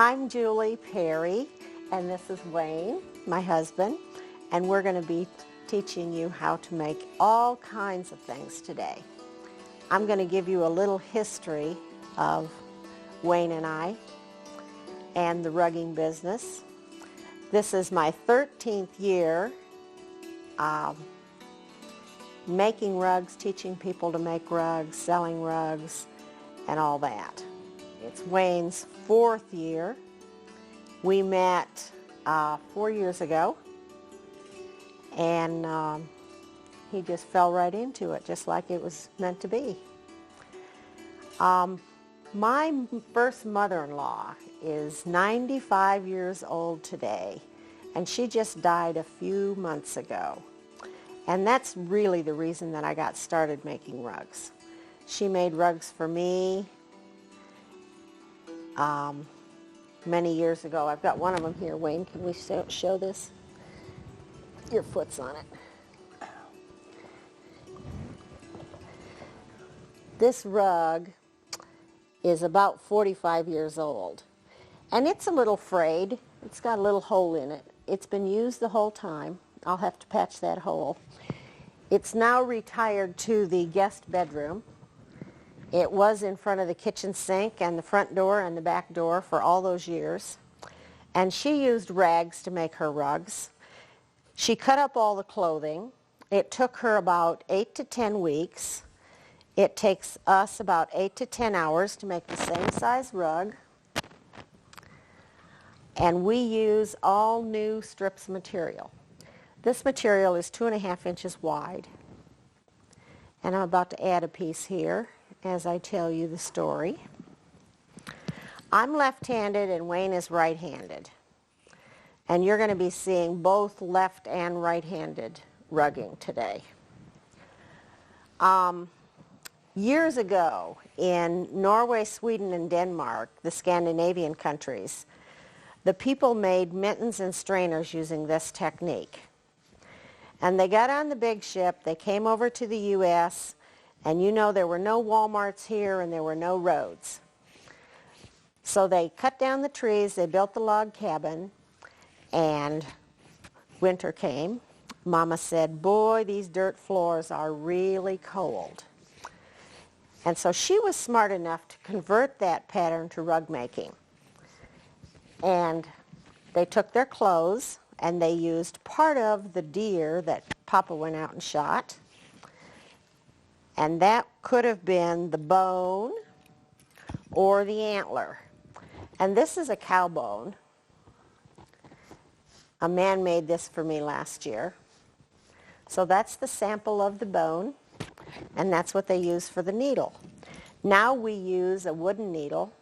I'm Julie Perry, and this is Wayne, my husband, and we're going to be teaching you how to make all kinds of things today. I'm going to give you a little history of Wayne and I and the rugging business. This is my 13th year making rugs, teaching people to make rugs, selling rugs, and all that. It's Wayne's 4th year. We met 4 years ago, and he just fell right into it, just like it was meant to be. My first mother-in-law is 95 years old today, and she just died a few months ago. And that's really the reason that I got started making rugs. She made rugs for me many years ago. I've got one of them here. Wayne, can we show this? Your foot's on it. This rug is about 45 years old, and it's a little frayed. It's got a little hole in it. It's been used the whole time. I'll have to patch that hole. It's now retired to the guest bedroom. It was in front of the kitchen sink and the front door and the back door for all those years. And she used rags to make her rugs. She cut up all the clothing. It took her about 8 to 10 weeks. It takes us about 8 to 10 hours to make the same size rug. And we use all new strips of material. This material is 2.5 inches wide. And I'm about to add a piece here as I tell you the story. I'm left-handed and Wayne is right-handed. And you're going to be seeing both left and right-handed rugging today. Years ago in Norway, Sweden, and Denmark, the Scandinavian countries, the people made mittens and strainers using this technique. And they got on the big ship, they came over to the U.S., and you know there were no Walmarts here and there were no roads. So they cut down the trees, they built the log cabin, and winter came. Mama said, boy, these dirt floors are really cold. And so she was smart enough to convert that pattern to rug making. And they took their clothes and they used part of the deer that Papa went out and shot. And that could have been the bone or the antler. And this is a cow bone. A man made this for me last year. So that's the sample of the bone, and that's what they use for the needle. Now we use a wooden needle.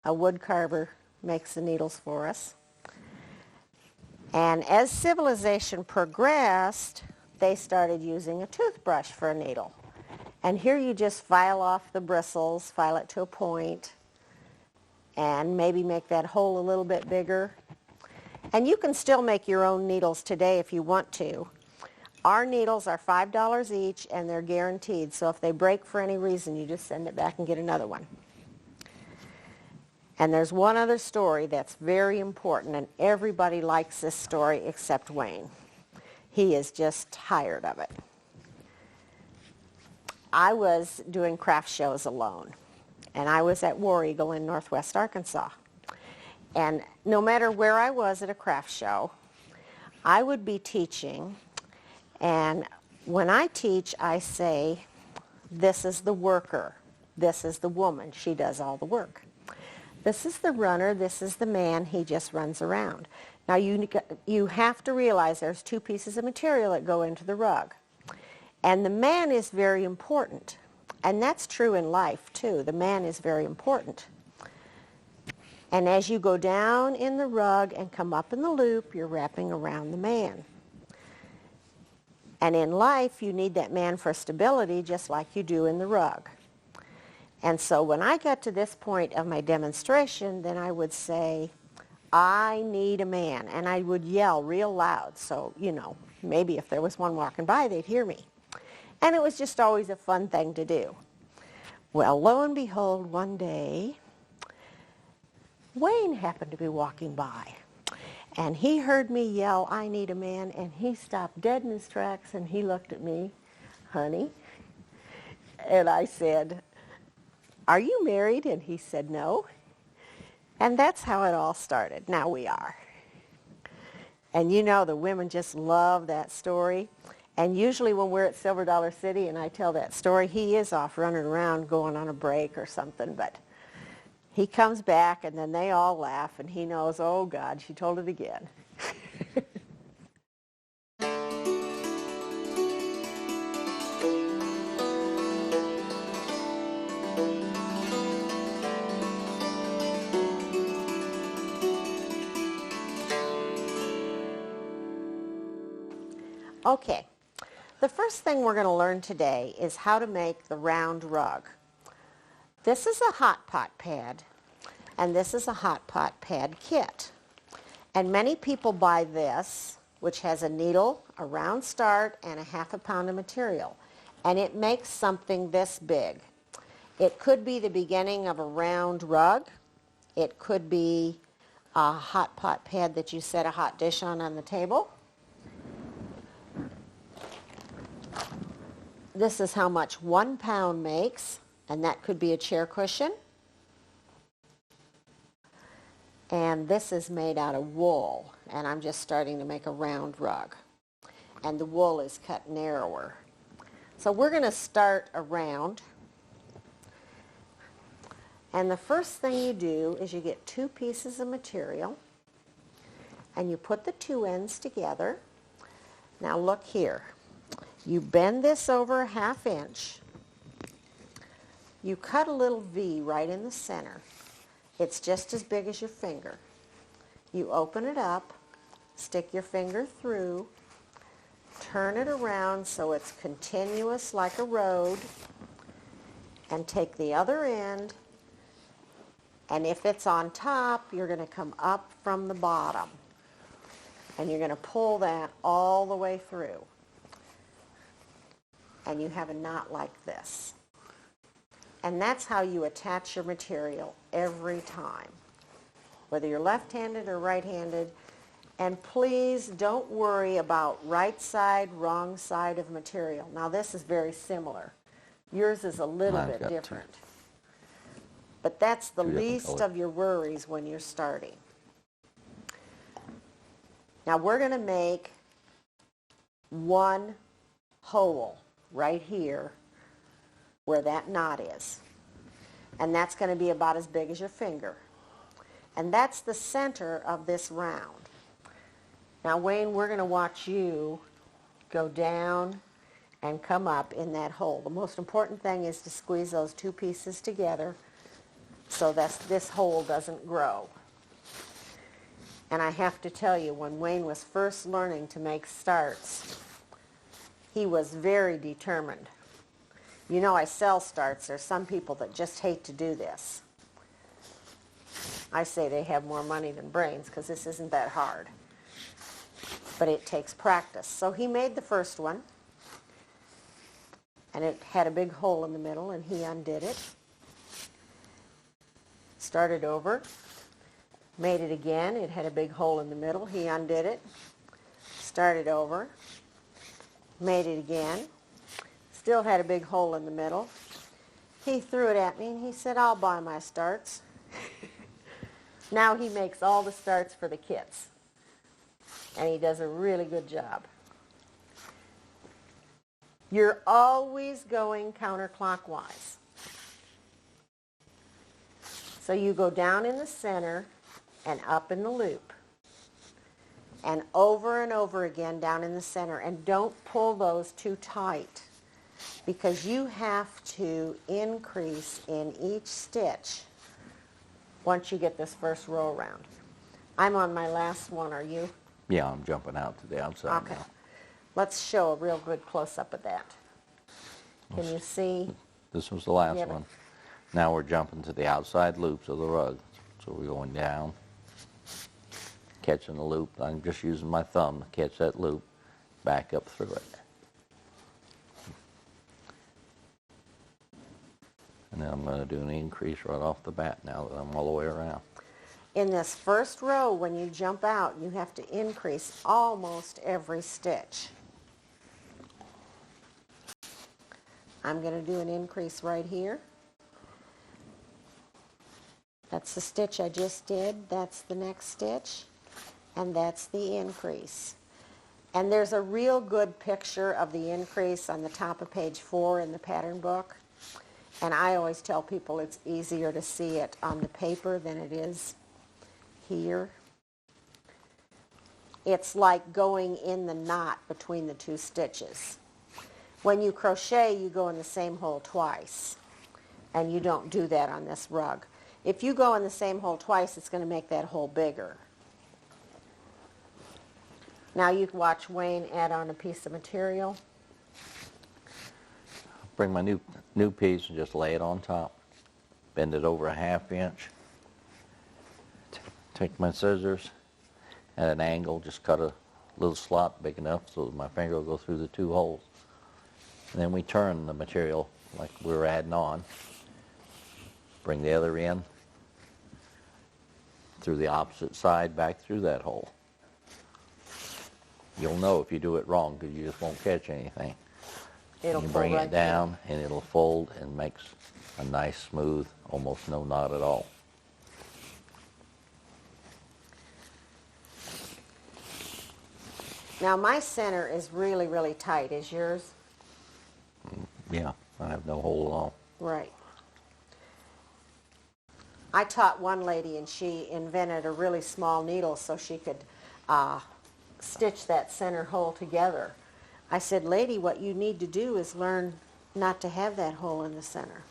A wood carver makes the needles for us. And as civilization progressed, they started using a toothbrush for a needle. And here you just file off the bristles, file it to a point, and maybe make that hole a little bit bigger. And you can still make your own needles today if you want to. Our needles are $5 each, and they're guaranteed. So if they break for any reason, you just send it back and get another one. And there's one other story that's very important, and everybody likes this story except Wayne. He is just tired of it. I was doing craft shows alone, and I was at War Eagle in Northwest Arkansas. And no matter where I was at a craft show, I would be teaching, and when I teach, I say, this is the worker, this is the woman, she does all the work. This is the runner, this is the man, he just runs around. Now you have to realize there's 2 pieces of material that go into the rug. And the man is very important. And that's true in life too. The man is very important. And as you go down in the rug and come up in the loop, you're wrapping around the man. And in life, you need that man for stability just like you do in the rug. And so when I got to this point of my demonstration, then I would say, I need a man. And I would yell real loud. So, you know, maybe if there was one walking by, they'd hear me. And it was just always a fun thing to do. Well, lo and behold, one day, Wayne happened to be walking by, and he heard me yell, "I need a man," and he stopped dead in his tracks, and he looked at me, "Honey," and I said, "Are you married?" And he said, "No." And that's how it all started. Now we are. And you know, the women just love that story. And usually when we're at Silver Dollar City and I tell that story, he is off running around going on a break or something, but he comes back and then they all laugh and he knows, oh God, she told it again. Okay, the first thing we're going to learn today is how to make the round rug. This is a hot pot pad, and this is a hot pot pad kit. And many people buy this, which has a needle, a round start, and a half a pound of material. And it makes something this big. It could be the beginning of a round rug. It could be a hot pot pad that you set a hot dish on the table. This is how much 1 pound makes, and that could be a chair cushion. And this is made out of wool, and I'm just starting to make a round rug. And the wool is cut narrower. So we're going to start around. And the first thing you do is you get 2 pieces of material, and you put the 2 ends together. Now look here. You bend this over a 1/2 inch. You cut a little V right in the center. It's just as big as your finger. You open it up, stick your finger through, turn it around so it's continuous like a road, and take the other end, and if it's on top, you're going to come up from the bottom, and you're going to pull that all the way through. And you have a knot like this. And that's how you attach your material every time, whether you're left-handed or right-handed. And please don't worry about right side, wrong side of material. Now this is very similar. Yours is a little bit different. But that's the least of your worries when you're starting. Now we're going to make 1 hole right here where that knot is. And that's going to be about as big as your finger. And that's the center of this round. Now Wayne, we're going to watch you go down and come up in that hole. The most important thing is to squeeze those 2 pieces together so that this hole doesn't grow. And I have to tell you, when Wayne was first learning to make starts, he was very determined. You know, I sell starts. There's some people that just hate to do this. I say they have more money than brains because this isn't that hard. But it takes practice. So he made the first one, and it had a big hole in the middle, and he undid it. Started over, made it again. It had a big hole in the middle. He undid it. Started over. Made it again. Still had a big hole in the middle. He threw it at me and he said, "I'll buy my starts." Now he makes all the starts for the kits. And he does a really good job. You're always going counterclockwise. So you go down in the center and up in the loop. And over again down in the center. And don't pull those too tight, because you have to increase in each stitch once you get this first row around. I'm on my last one, are you? Yeah, I'm jumping out to the outside Okay. now. Let's show a real good close-up of that. Can you see? This was the last Yeah, but- one. Now we're jumping to the outside loops of the rug. So we're going down, catching the loop. I'm just using my thumb to catch that loop, back up through it. And then I'm going to do an increase right off the bat now that I'm all the way around. in this first row, when you jump out, you have to increase almost every stitch. I'm going to do an increase right here. That's the stitch I just did. That's the next stitch. And that's the increase. And there's a real good picture of the increase on the top of page 4 in the pattern book. And I always tell people it's easier to see it on the paper than it is here. It's like going in the knot between the two stitches. When you crochet, you go in the same hole twice. And you don't do that on this rug. If you go in the same hole twice, it's going to make that hole bigger. Now you can watch Wayne add on a piece of material. Bring my new piece and just lay it on top. Bend it over a 1/2 inch. Take my scissors at an angle, just cut a little slot big enough so that my finger will go through the 2 holes. And then we turn the material like we were adding on. Bring the other end through the opposite side back through that hole. You'll know if you do it wrong because you just won't catch anything. It'll you fold bring right it down and it'll fold and makes a nice smooth, almost no knot at all. Now my center is really, really tight. Is yours? Yeah, I have no hole at all. Right. I taught one lady and she invented a really small needle so she could stitch that center hole together. I said, lady, what you need to do is learn not to have that hole in the center.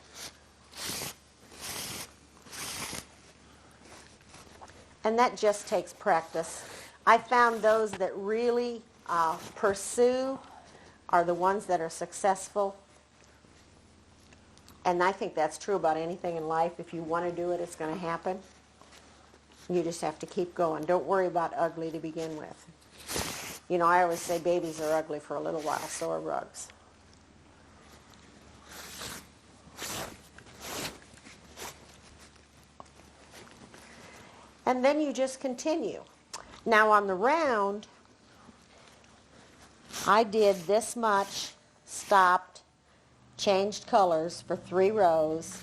And that just takes practice. I found those that really pursue are the ones that are successful. And I think that's true about anything in life. If you want to do it, it's going to happen. You just have to keep going. Don't worry about ugly to begin with. You know, I always say babies are ugly for a little while, so are rugs. And then you just continue. Now on the round, I did this much, stopped, changed colors for 3 rows.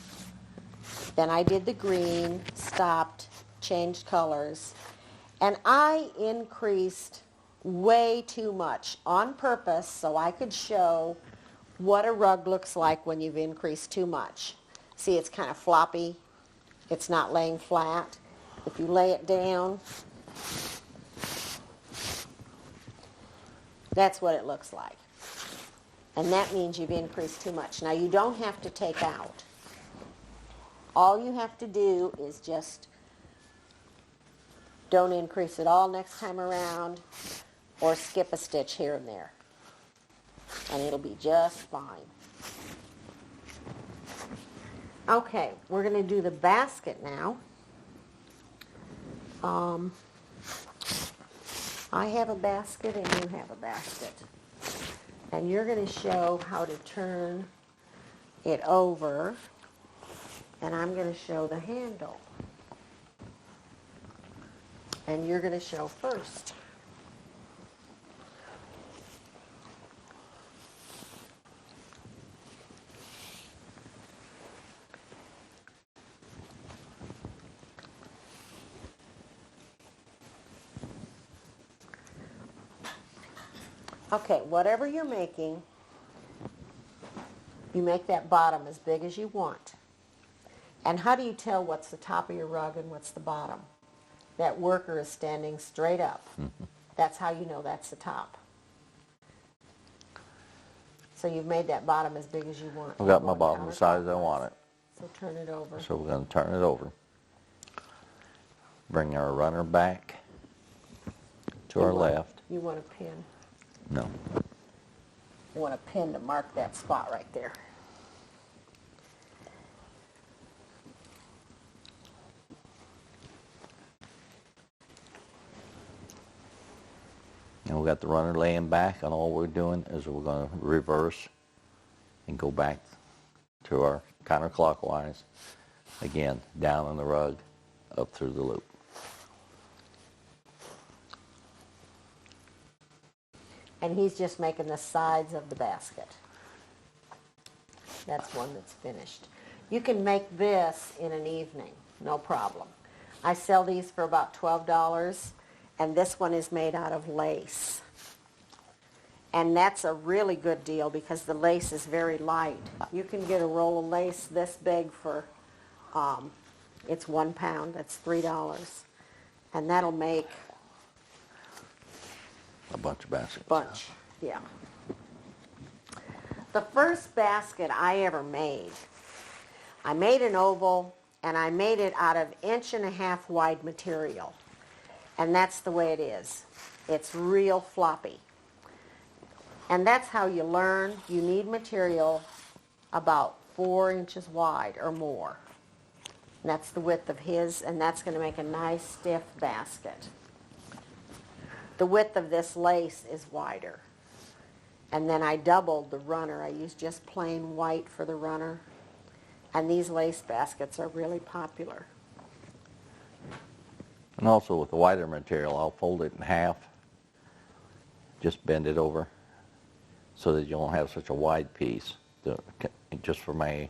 Then I did the green, stopped, changed colors. And I increased way too much on purpose so I could show what a rug looks like when you've increased too much. See, it's kind of floppy. It's not laying flat. If you lay it down, that's what it looks like. And that means you've increased too much. Now, you don't have to take out. All you have to do is just don't increase it all next time around, or skip a stitch here and there. And it'll be just fine. Okay, we're going to do the basket now. I have a basket and you have a basket. And you're going to show how to turn it over, and I'm going to show the handle. And you're going to show first. Okay, whatever you're making, you make that bottom as big as you want. And how do you tell what's the top of your rug and what's the bottom? That worker is standing straight up. That's how you know that's the top. So you've made that bottom as big as you want. I've got my bottom the size I want it. So turn it over. So we're going to turn it over. Bring our runner back to our left. You want a pin. No. You want a pin to mark that spot right there. And we got the runner laying back, and all we're doing is we're going to reverse and go back to our counterclockwise. Again, down on the rug, up through the loop. And he's just making the sides of the basket. That's one that's finished. You can make this in an evening, no problem. I sell these for about $12, and this one is made out of lace. And that's a really good deal because the lace is very light. You can get a roll of lace this big for, it's 1 pound, that's $3. And that'll make A bunch of baskets. bunch, yeah. The first basket I ever made, I made an oval, and I made it out of 1.5 inch wide material. And that's the way it is. It's real floppy. And that's how you learn. You need material about 4 inches wide or more. And that's the width of his, and that's going to make a nice stiff basket. The width of this lace is wider. And then I doubled the runner. I used just plain white for the runner. And these lace baskets are really popular. And also with the wider material, I'll fold it in half, just bend it over so that you don't have such a wide piece, just for my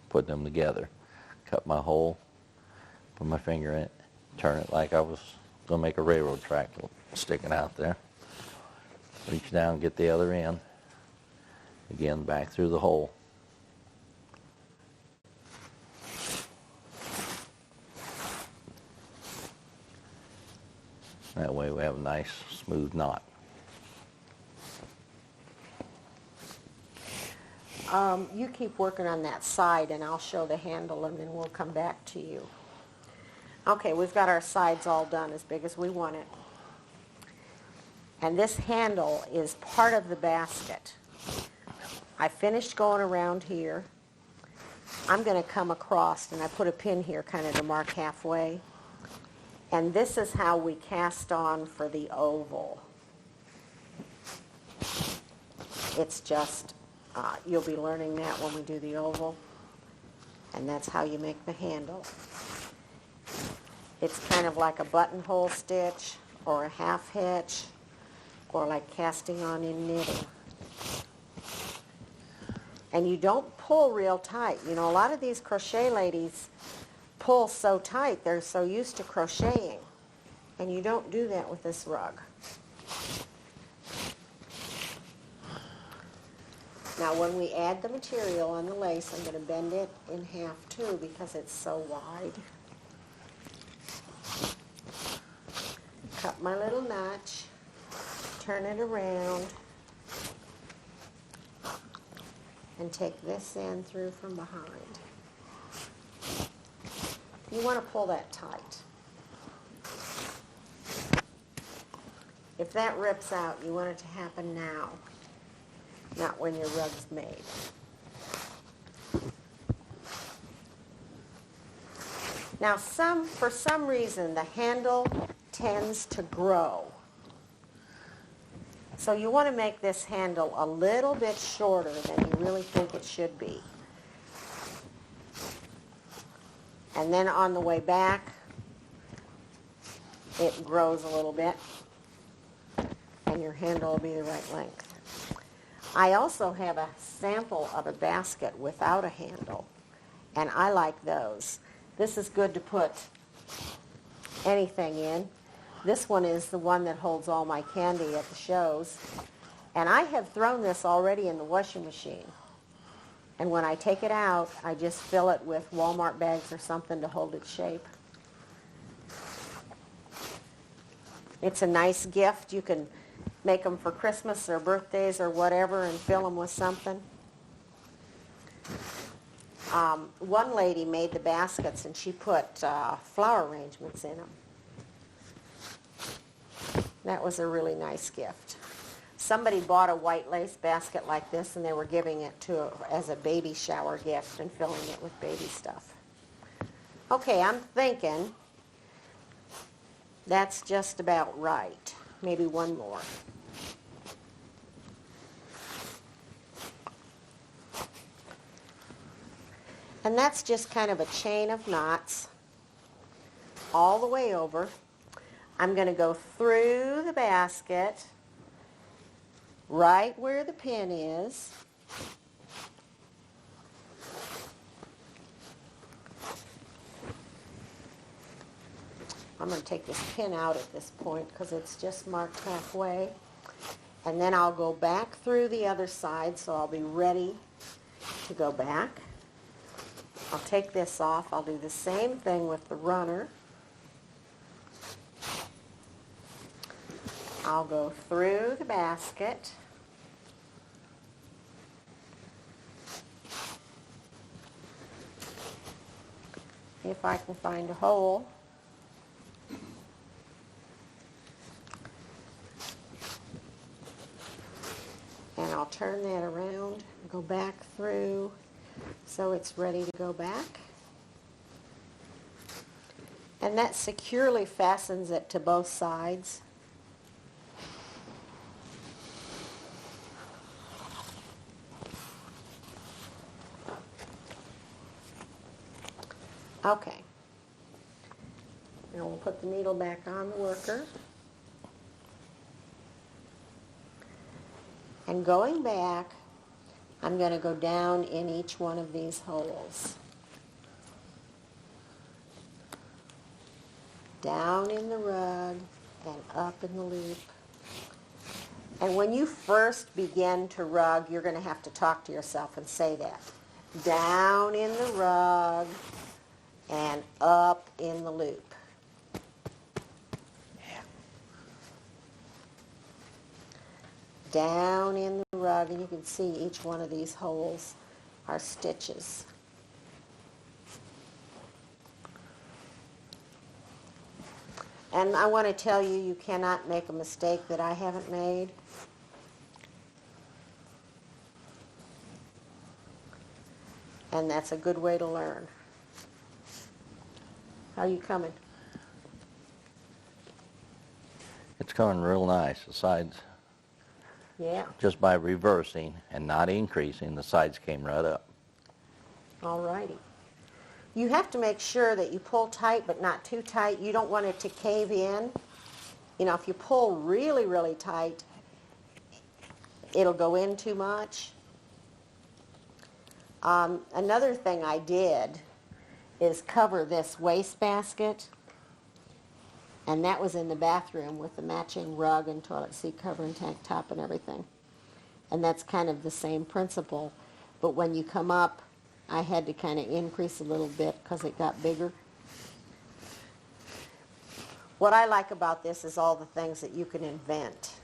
putting them together. Cut my hole, put my finger in it, turn it like I was going to make a railroad track sticking out there. Reach down, get the other end. Again, back through the hole. That way we have a nice smooth knot. You keep working on that side and I'll show the handle and then we'll come back to you. Okay, we've got our sides all done as big as we want it. And this handle is part of the basket. I finished going around here. I'm going to come across, and I put a pin here kind of to mark halfway. And this is how we cast on for the oval. It's just, you'll be learning that when we do the oval. And that's how you make the handle. It's kind of like a buttonhole stitch or a half hitch or like casting on in knitting. And you don't pull real tight. You know, a lot of these crochet ladies pull so tight, they're so used to crocheting. And you don't do that with this rug. Now when we add the material on the lace, I'm going to bend it in half too because it's so wide. Cut my little notch, turn it around, and take this end through from behind. You want to pull that tight. If that rips out, you want it to happen now, not when your rug's made. Now, for some reason, the handle tends to grow. So you want to make this handle a little bit shorter than you really think it should be. And then on the way back, it grows a little bit, and your handle will be the right length. I also have a sample of a basket without a handle, and I like those. This is good to put anything in. This one is the one that holds all my candy at the shows. And I have thrown this already in the washing machine. And when I take it out, I just fill it with Walmart bags or something to hold its shape. It's a nice gift. You can make them for Christmas or birthdays or whatever and fill them with something. One lady made the baskets and she put flower arrangements in them. That was a really nice gift. Somebody bought a white lace basket like this and they were giving it as a baby shower gift and filling it with baby stuff. Okay, I'm thinking that's just about right. Maybe one more. And that's just kind of a chain of knots all the way over. I'm going to go through the basket right where the pin is. I'm going to take this pin out at this point because it's just marked halfway. And then I'll go back through the other side, so I'll be ready to go back. I'll take this off. I'll do the same thing with the runner. I'll go through the basket. If I can find a hole. And I'll turn that around, go back through so it's ready to go back. And that securely fastens it to both sides. Okay. Now we'll put the needle back on the worker. And going back, I'm going to go down in each one of these holes. Down in the rug and up in the loop. And when you first begin to rug, you're going to have to talk to yourself and say that. Down in the rug and up in the loop. Down in the rug, and you can see each one of these holes are stitches. And I want to tell you, you cannot make a mistake that I haven't made. And that's a good way to learn. How are you coming? It's coming real nice. The sides, Yeah. just by reversing and not increasing, the sides came right up. All righty. You have to make sure that you pull tight, but not too tight. You don't want it to cave in. You know, if you pull really, really tight, it'll go in too much. Another thing I did is cover this wastebasket, and that was in the bathroom with the matching rug and toilet seat cover and tank top and everything. And that's kind of the same principle, but when you come up, I had to kind of increase a little bit because it got bigger. What I like about this is all the things that you can invent.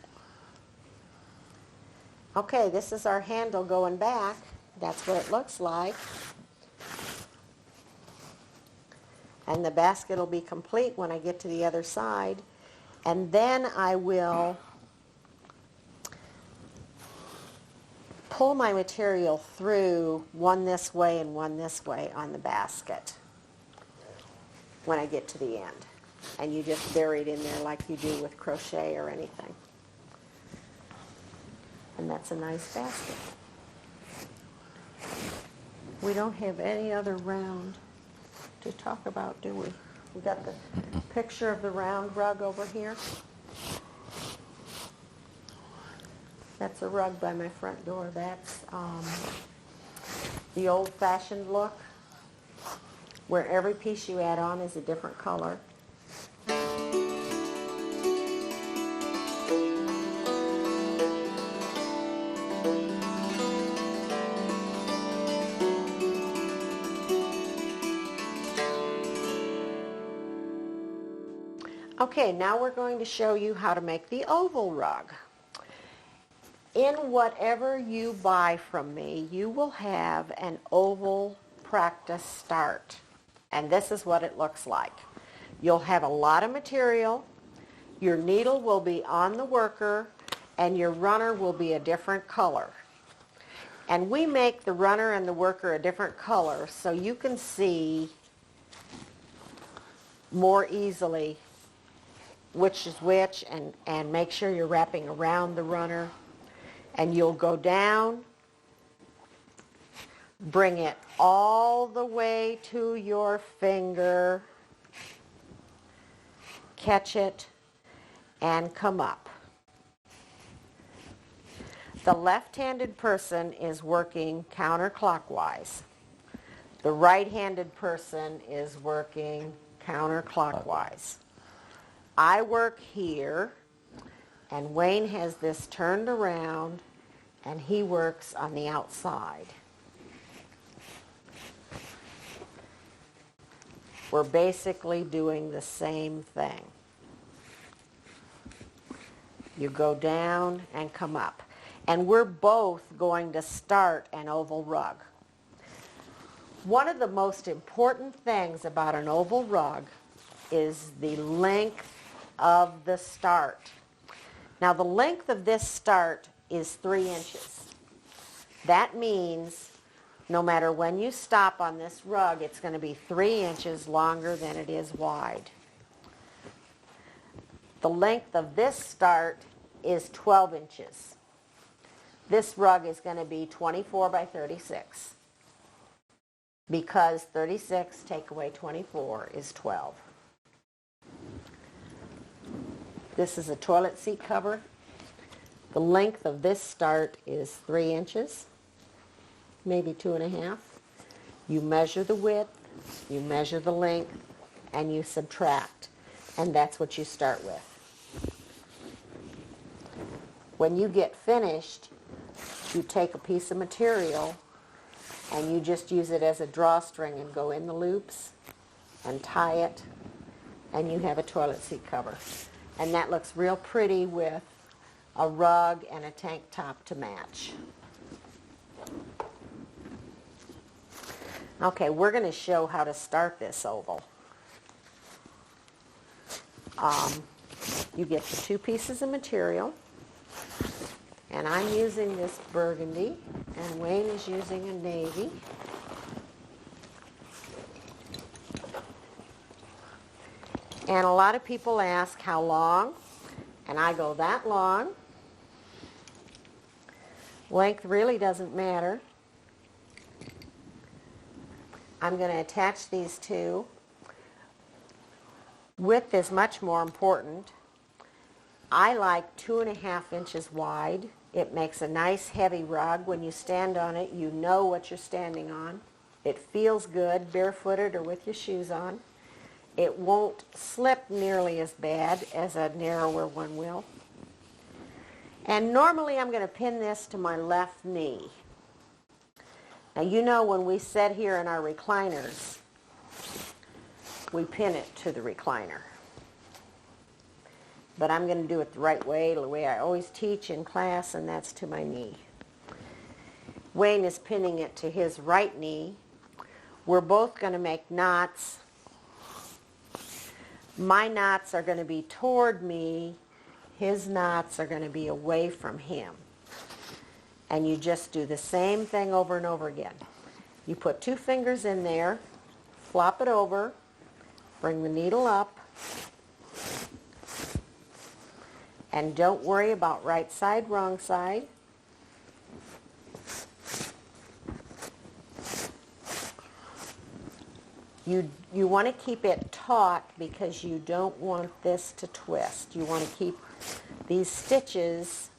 Okay, this is our handle going back. That's what it looks like. And the basket will be complete when I get to the other side. And then I will pull my material through one this way and one this way on the basket when I get to the end. And you just bury it in there like you do with crochet or anything. And that's a nice basket. We don't have any other round to talk about, do we? We got the picture of the round rug over here. That's a rug by my front door. That's the old-fashioned look, where every piece you add on is a different color. Okay, now we're going to show you how to make the oval rug. In whatever you buy from me, you will have an oval practice start. And this is what it looks like. You'll have a lot of material, your needle will be on the worker, and your runner will be a different color. And we make the runner and the worker a different color so you can see more easily which is which, and make sure you're wrapping around the runner. And you'll go down, bring it all the way to your finger, catch it, and come up. The left-handed person is working counterclockwise. The right-handed person is working counterclockwise. I work here, and Wayne has this turned around, and he works on the outside. We're basically doing the same thing. You go down and come up. And we're both going to start an oval rug. One of the most important things about an oval rug is the length of the start. Now the length of this start is 3 inches. That means no matter when you stop on this rug, it's going to be 3 inches longer than it is wide. The length of this start is 12 inches. This rug is going to be 24 by 36 because 36 take away 24 is 12. This is a toilet seat cover. The length of this start is 3 inches, maybe 2.5. You measure the width, you measure the length, and you subtract, and that's what you start with. When you get finished, you take a piece of material and you just use it as a drawstring and go in the loops and tie it, and you have a toilet seat cover. And that looks real pretty with a rug and a tank top to match. Okay, we're going to show how to start this oval. You get the 2 pieces of material, and I'm using this burgundy, and Wayne is using a navy. And a lot of people ask how long, and I go that long. Length really doesn't matter. I'm going to attach these two. Width is much more important. I like 2.5 inches wide. It makes a nice heavy rug. When you stand on it, you know what you're standing on. It feels good, barefooted or with your shoes on. It won't slip nearly as bad as a narrower one will. And normally I'm going to pin this to my left knee. Now you know when we sit here in our recliners, we pin it to the recliner. But I'm going to do it the right way, the way I always teach in class, and that's to my knee. Wayne is pinning it to his right knee. We're both going to make knots. My knots are going to be toward me. His knots are going to be away from him. And you just do the same thing over and over again. You put 2 fingers in there, flop it over, bring the needle up, and don't worry about right side, wrong side. You want to keep it taut because you don't want this to twist. You want to keep these stitches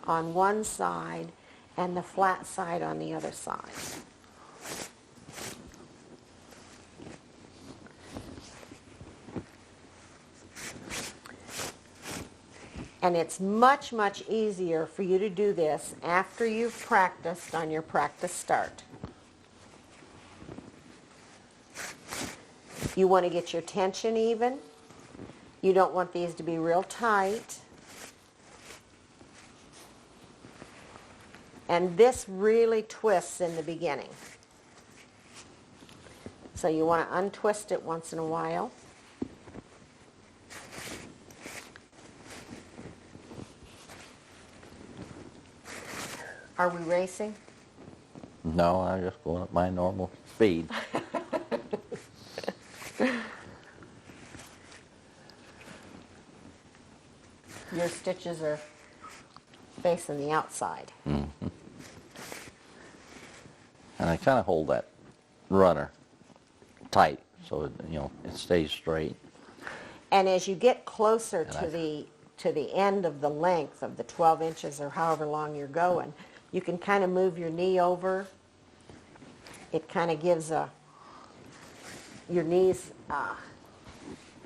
on one side and the flat side on the other side. And it's much, much easier for you to do this after you've practiced on your practice start. You want to get your tension even. You don't want these to be real tight. And this really twists in the beginning. So you want to untwist it once in a while. Are we racing? No, I'm just going at my normal speed. Your stitches are facing the outside. Mm-hmm. And I kind of hold that runner tight so it stays straight. And as you get closer to the to the end of the length of the 12 inches or however long you're going, you can kind of move your knee over. It kind of gives your knees,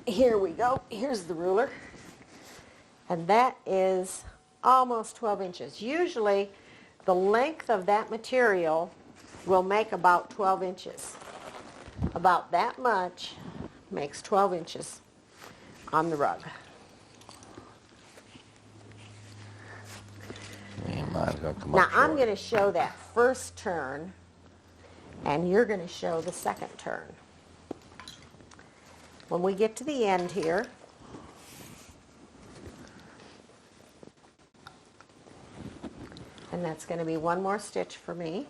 here we go, here's the ruler. And that is almost 12 inches. Usually the length of that material will make about 12 inches. About that much makes 12 inches on the rug. Now I'm going to show that first turn, and you're going to show the second turn. When we get to the end here, and that's going to be one more stitch for me.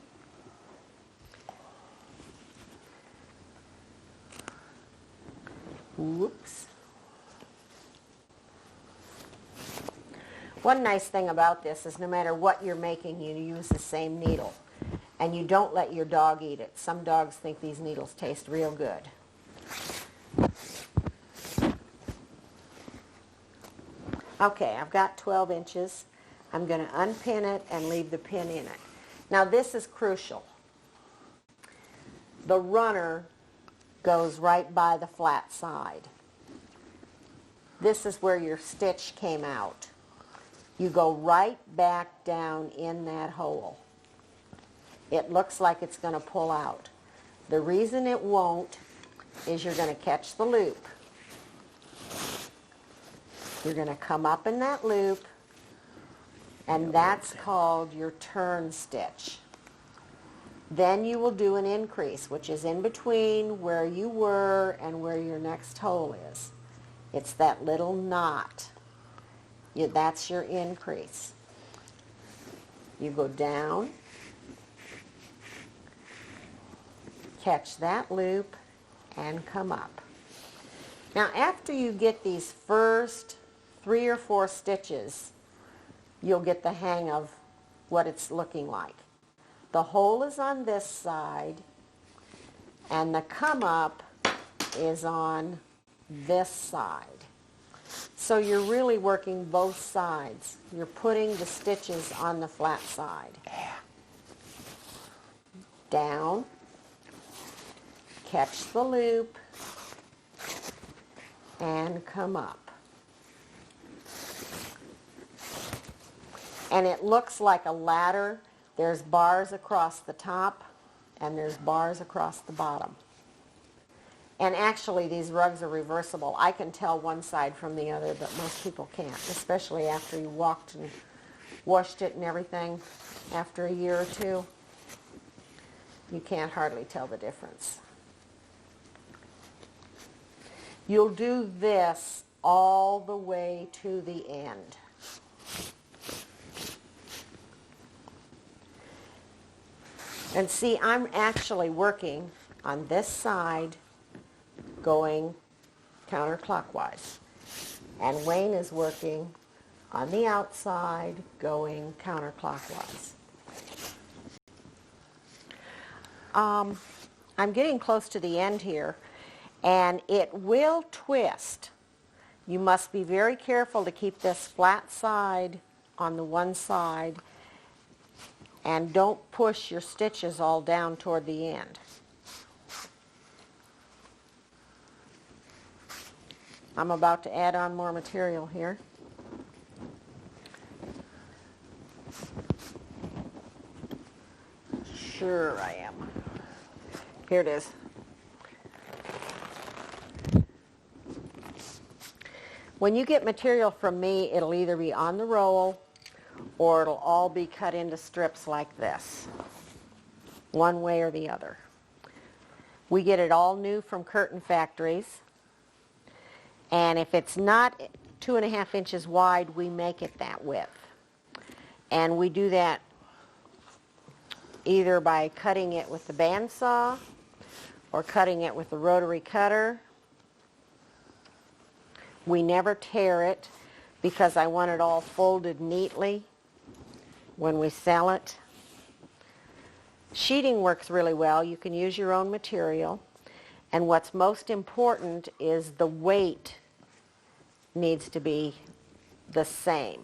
Whoops. One nice thing about this is no matter what you're making, you use the same needle. And you don't let your dog eat it. Some dogs think these needles taste real good. Okay, I've got 12 inches. I'm going to unpin it and leave the pin in it. Now this is crucial. The runner goes right by the flat side. This is where your stitch came out. You go right back down in that hole. It looks like it's going to pull out. The reason it won't is you're going to catch the loop. You're going to come up in that loop, and that's called your turn stitch. Then you will do an increase, which is in between where you were and where your next hole is. It's that little knot. That's your increase. You go down, catch that loop, and come up. Now after you get these first 3 or 4 stitches, you'll get the hang of what it's looking like. The hole is on this side, and the come up is on this side. So you're really working both sides. You're putting the stitches on the flat side. Down, catch the loop, and come up. And it looks like a ladder. There's bars across the top, and there's bars across the bottom. And actually, these rugs are reversible. I can tell one side from the other, but most people can't, especially after you walked and washed it and everything after a year or two. You can't hardly tell the difference. You'll do this all the way to the end. And see, I'm actually working on this side going counterclockwise. And Wayne is working on the outside going counterclockwise. I'm getting close to the end here, and it will twist. You must be very careful to keep this flat side on the one side, and don't push your stitches all down toward the end. I'm about to add on more material here. Sure I am. Here it is. When you get material from me, it'll either be on the roll or it'll all be cut into strips like this, one way or the other. We get it all new from curtain factories. And if it's not 2.5 inches wide, we make it that width. And we do that either by cutting it with the bandsaw or cutting it with the rotary cutter. We never tear it because I want it all folded neatly when we sell it. Sheeting works really well. You can use your own material. And what's most important is the weight needs to be the same.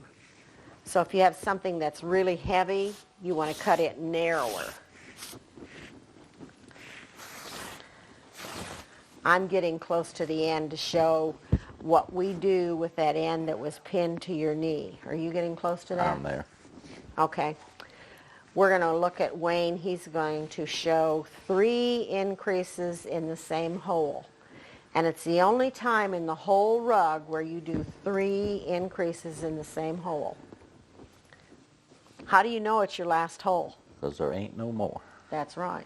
So if you have something that's really heavy, you want to cut it narrower. I'm getting close to the end to show what we do with that end that was pinned to your knee. Are you getting close to that? I'm there. Okay. We're going to look at Wayne. He's going to show 3 increases in the same hole. And it's the only time in the whole rug where you do 3 increases in the same hole. How do you know it's your last hole? Because there ain't no more. That's right.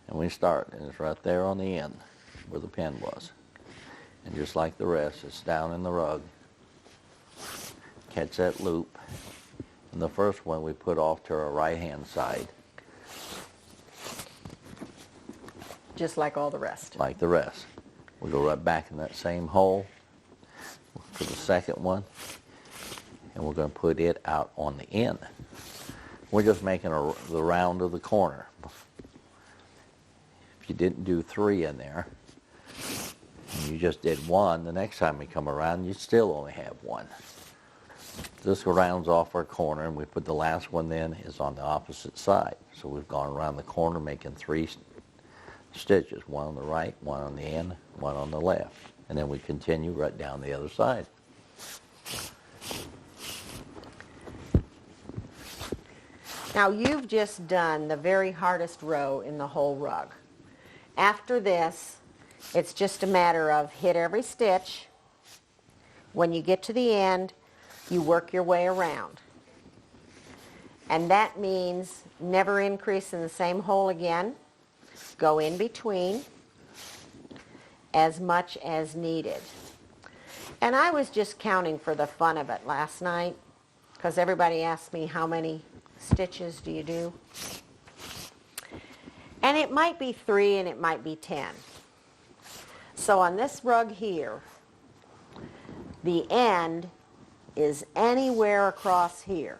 And we start, and it's right there on the end where the pin was. And just like the rest, it's down in the rug. Catch that loop. And the first one we put off to our right-hand side. Just like all the rest. Like the rest. We go right back in that same hole for the second one. And we're going to put it out on the end. We're just making the round of the corner. If you didn't do 3 in there, and you just did 1, the next time we come around, you still only have 1. This rounds off our corner, and we put the last one in is on the opposite side. So we've gone around the corner making 3 stitches, 1 on the right, 1 on the end, 1 on the left. And then we continue right down the other side. Now you've just done the very hardest row in the whole rug. After this, it's just a matter of hit every stitch. When you get to the end, you work your way around. And that means never increase in the same hole again. Go in between as much as needed. And I was just counting for the fun of it last night, because everybody asked me how many stitches do you do? And it might be 3 and it might be 10. So on this rug here, the end is anywhere across here.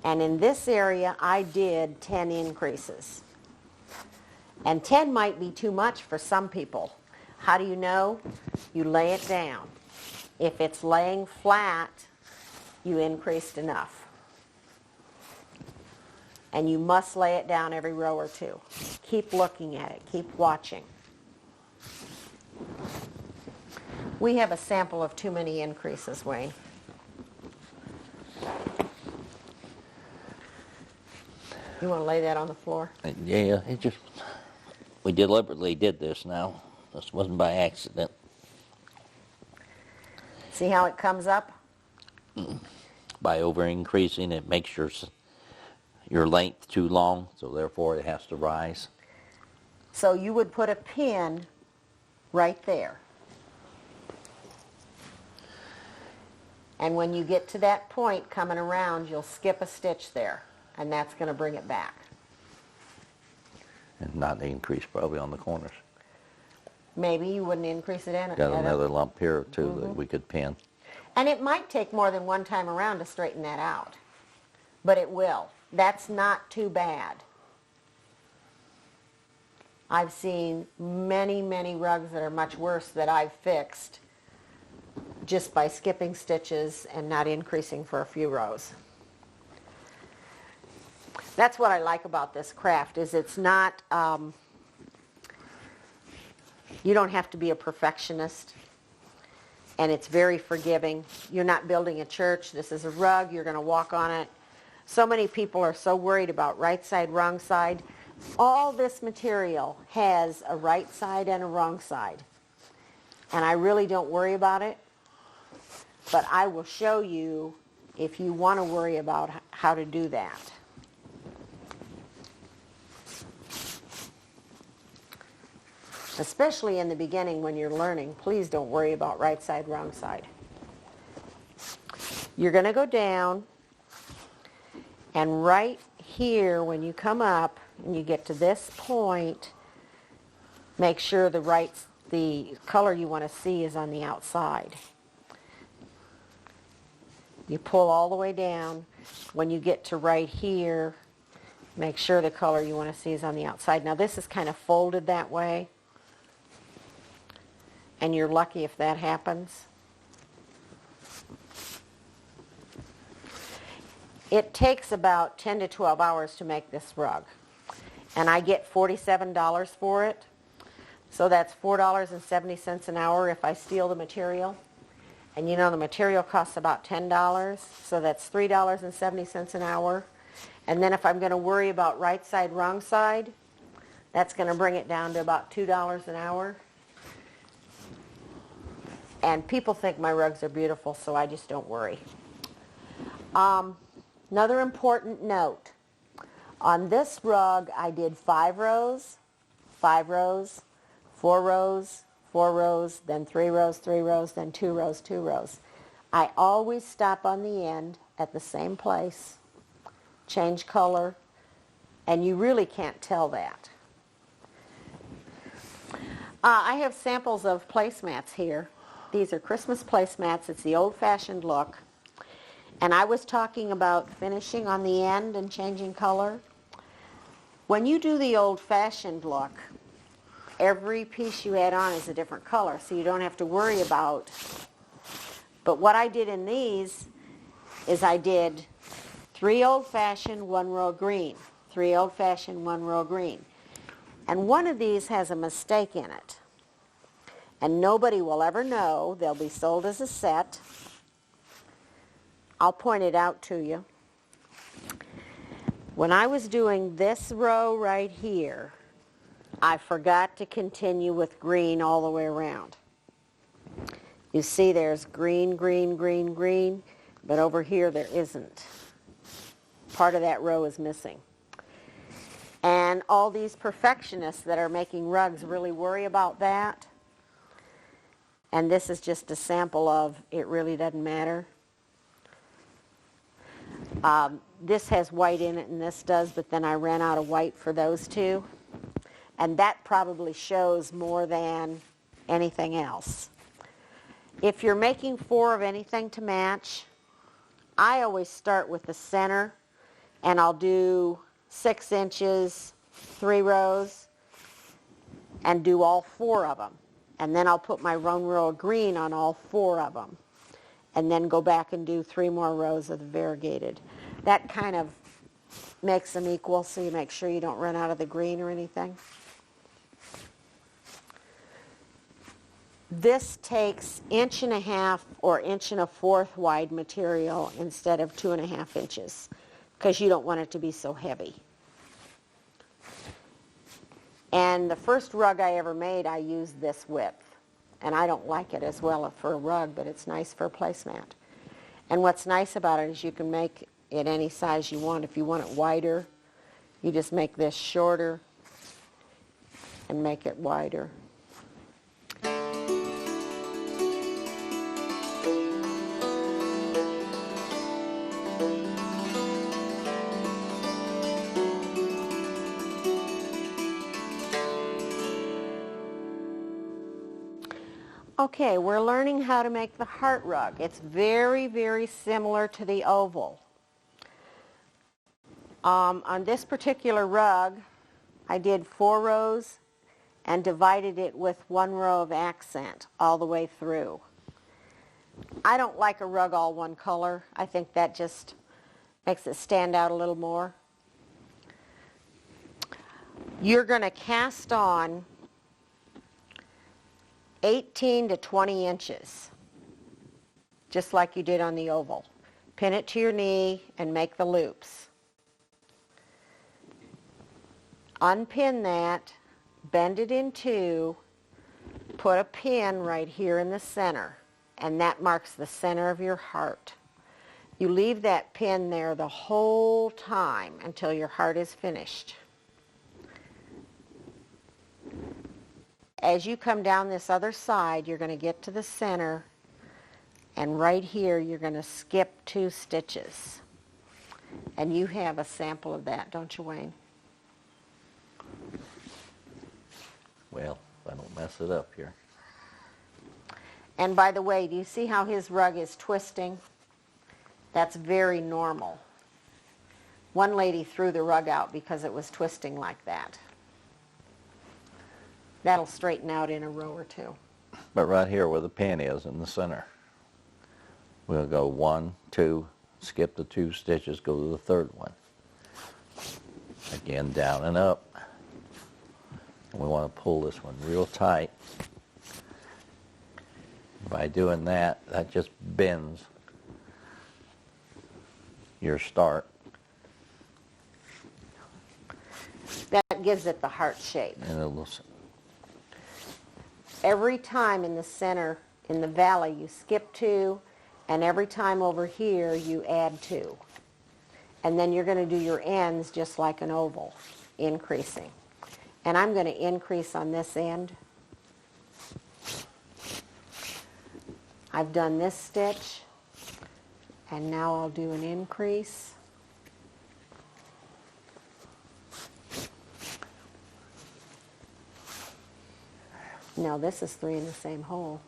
And in this area, I did 10 increases. And 10 might be too much for some people. How do you know? You lay it down. If it's laying flat, you increased enough. And you must lay it down every row or 2. Keep looking at it. Keep watching. We have a sample of too many increases, Wayne. You want to lay that on the floor? Yeah, we deliberately did this now. This wasn't by accident. See how it comes up? By over increasing, it makes your length too long, so therefore it has to rise. So you would put a pin right there. And when you get to that point coming around, you'll skip a stitch there, and that's going to bring it back. And not increase probably on the corners. Maybe you wouldn't increase it in it. Got another lump here or 2 that we could pin. And it might take more than one time around to straighten that out. But it will. That's not too bad. I've seen many, many rugs that are much worse that I've fixed just by skipping stitches and not increasing for a few rows. That's what I like about this craft, is it's not, you don't have to be a perfectionist, and it's very forgiving. You're not building a church. This is a rug. You're going to walk on it. So many people are so worried about right side, wrong side. All this material has a right side and a wrong side. And I really don't worry about it. But I will show you if you want to worry about how to do that. Especially in the beginning when you're learning, please don't worry about right side, wrong side. You're going to go down, and right here when you come up and you get to this point, make sure the color you want to see is on the outside. You pull all the way down. When you get to right here, make sure the color you want to see is on the outside. Now this is kind of folded that way, and you're lucky if that happens. It takes about 10 to 12 hours to make this rug. And I get $47 for it. So that's $4.70 an hour if I steal the material. And you know the material costs about $10, so that's $3.70 an hour. And then if I'm going to worry about right side, wrong side, that's going to bring it down to about $2 an hour. And people think my rugs are beautiful, so I just don't worry. Another important note. On this rug, I did 5 rows, 5 rows, 4 rows, 4 rows, then 3 rows, 3 rows, then 2 rows, 2 rows. I always stop on the end at the same place, change color, and you really can't tell that. I have samples of placemats here. These are Christmas placemats. It's the old-fashioned look. And I was talking about finishing on the end and changing color. When you do the old-fashioned look, every piece you add on is a different color, so you don't have to worry about. But what I did in these is I did 3 old-fashioned, 1 row green, 3 old-fashioned, 1 row green. And one of these has a mistake in it. And nobody will ever know. They'll be sold as a set. I'll point it out to you. When I was doing this row right here, I forgot to continue with green all the way around. You see there's green, green, green, green, but over here there isn't. Part of that row is missing. And all these perfectionists that are making rugs really worry about that. And this is just a sample of it really doesn't matter. This has white in it and this does, but then I ran out of white for those two. And that probably shows more than anything else. If you're making 4 of anything to match, I always start with the center and I'll do 6 inches, 3 rows, and do all 4 of them. And then I'll put my 1 row of green on all 4 of them. And then go back and do 3 more rows of the variegated. That kind of makes them equal, so you make sure you don't run out of the green or anything. This takes 1.5 or 1.25 wide material instead of 2.5 inches because you don't want it to be so heavy. And the first rug I ever made, I used this width. And I don't like it as well for a rug, but it's nice for a placemat. And what's nice about it is you can make it any size you want. If you want it wider, you just make this shorter and make it wider. Okay, we're learning how to make the heart rug. It's very, very similar to the oval. On this particular rug, I did 4 rows and divided it with 1 row of accent all the way through. I don't like a rug all one color. I think that just makes it stand out a little more. You're going to cast on 18 to 20 inches, just like you did on the oval. Pin it to your knee and make the loops. Unpin that, bend it in 2, put a pin right here in the center, and that marks the center of your heart. You leave that pin there the whole time until your heart is finished. As you come down this other side, you're going to get to the center, and right here you're going to skip 2 stitches. And you have a sample of that, don't you, Wayne? Well, if I don't mess it up here. And by the way, do you see how his rug is twisting? That's very normal. One lady threw the rug out because it was twisting like that. That'll straighten out in a row or 2. But right here where the pin is in the center, we'll go 1, 2, skip the 2 stitches, go to the 3rd one. Again, down and up. And we want to pull this one real tight. By doing that, that just bends your start. That gives it the heart shape. And it'll, Every time in the center, in the valley, you skip 2, and every time over here, you add 2. And then you're going to do your ends just like an oval, increasing. And I'm going to increase on this end. I've done this stitch, and now I'll do an increase. Now this is 3 in the same hole.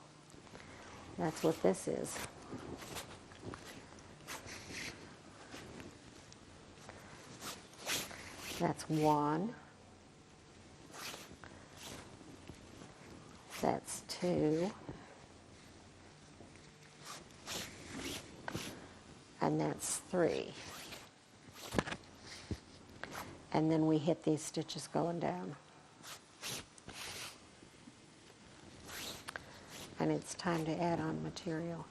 That's what this is. That's 1. That's 2. And that's 3. And then we hit these stitches going down. And it's time to add on material.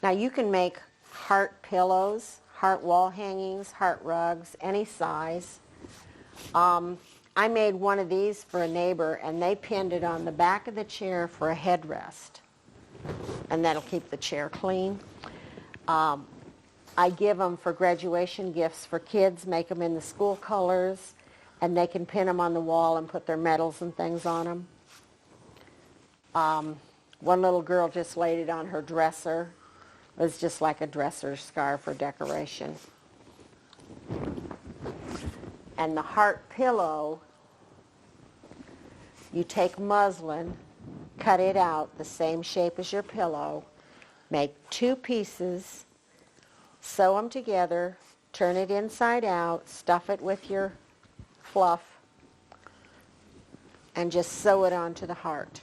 Now you can make heart pillows, heart wall hangings, heart rugs, any size. I made one of these for a neighbor, and they pinned it on the back of the chair for a headrest. And that'll keep the chair clean. I give them for graduation gifts for kids, make them in the school colors, and they can pin them on the wall and put their medals and things on them. One little girl just laid it on her dresser. It was just like a dresser scarf or decoration. And the heart pillow, you take muslin, cut it out the same shape as your pillow, make 2 pieces, sew them together, turn it inside out, stuff it with your fluff, and just sew it onto the heart.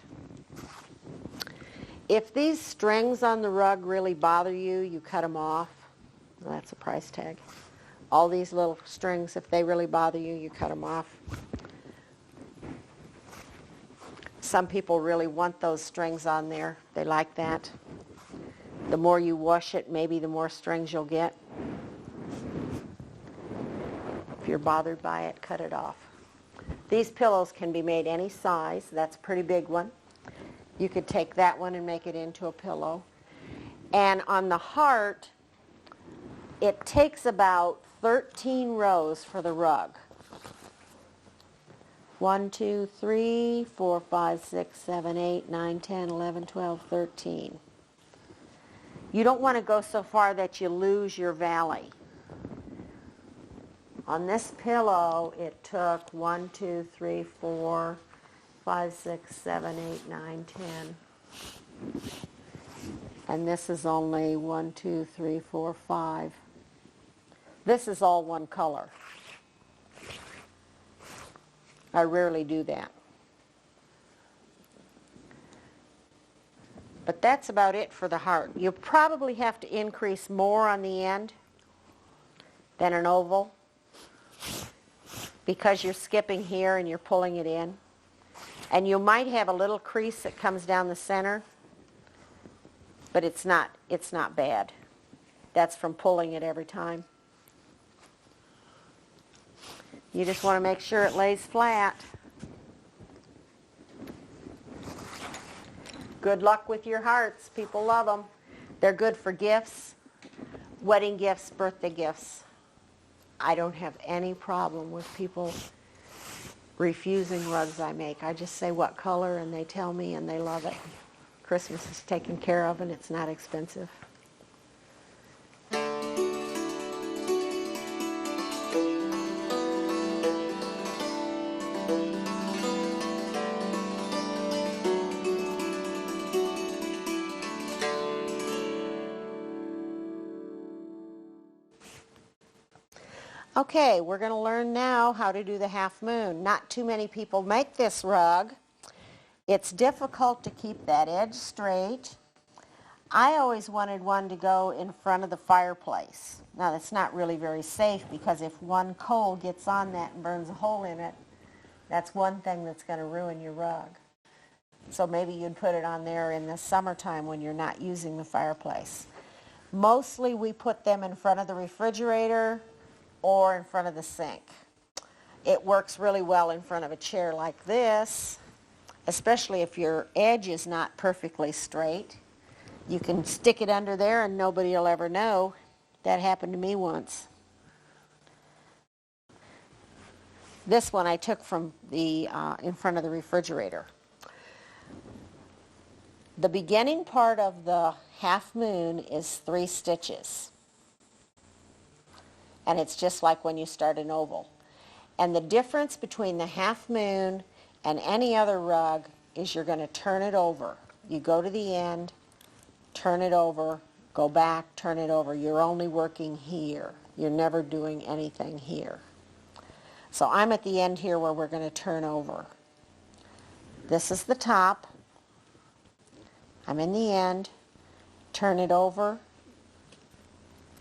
If these strings on the rug really bother you, you cut them off. Well, that's a price tag. All these little strings, if they really bother you, you cut them off. Some people really want those strings on there. They like that. The more you wash it, maybe the more strings you'll get. If you're bothered by it, cut it off. These pillows can be made any size. That's a pretty big one. You could take that one and make it into a pillow. And on the heart, it takes about 13 rows for the rug. 1, 2, 3, 4, 5, 6, 7, 8, 9, 10, 11, 12, 13. You don't want to go so far that you lose your valley. On this pillow, it took 1, 2, 3, 4, 5, 6, 7, 8, 9, 10. And this is only 1, 2, 3, 4, 5. This is all one color. I rarely do that. But that's about it for the heart. You'll probably have to increase more on the end than an oval because you're skipping here and you're pulling it in. And you might have a little crease that comes down the center, but it's not bad. That's from pulling it every time. You just want to make sure it lays flat. Good luck with your hearts. People love them. They're good for gifts, wedding gifts, birthday gifts. I don't have any problem with people refusing rugs I make. I just say what color and they tell me and they love it. Christmas is taken care of and it's not expensive. Okay, we're going to learn now how to do the half moon. Not too many people make this rug. It's difficult to keep that edge straight. I always wanted one to go in front of the fireplace. Now that's not really very safe because if one coal gets on that and burns a hole in it, that's one thing that's going to ruin your rug. So maybe you'd put it on there in the summertime when you're not using the fireplace. Mostly we put them in front of the refrigerator or in front of the sink. It works really well in front of a chair like this, especially if your edge is not perfectly straight. You can stick it under there and nobody will ever know. That happened to me once. This one I took from the in front of the refrigerator. The beginning part of the half moon is 3 stitches. And it's just like when you start an oval. And the difference between the half moon and any other rug is you're going to turn it over. You go to the end, turn it over, go back, turn it over. You're only working here. You're never doing anything here. So I'm at the end here where we're going to turn over. This is the top. I'm in the end, turn it over,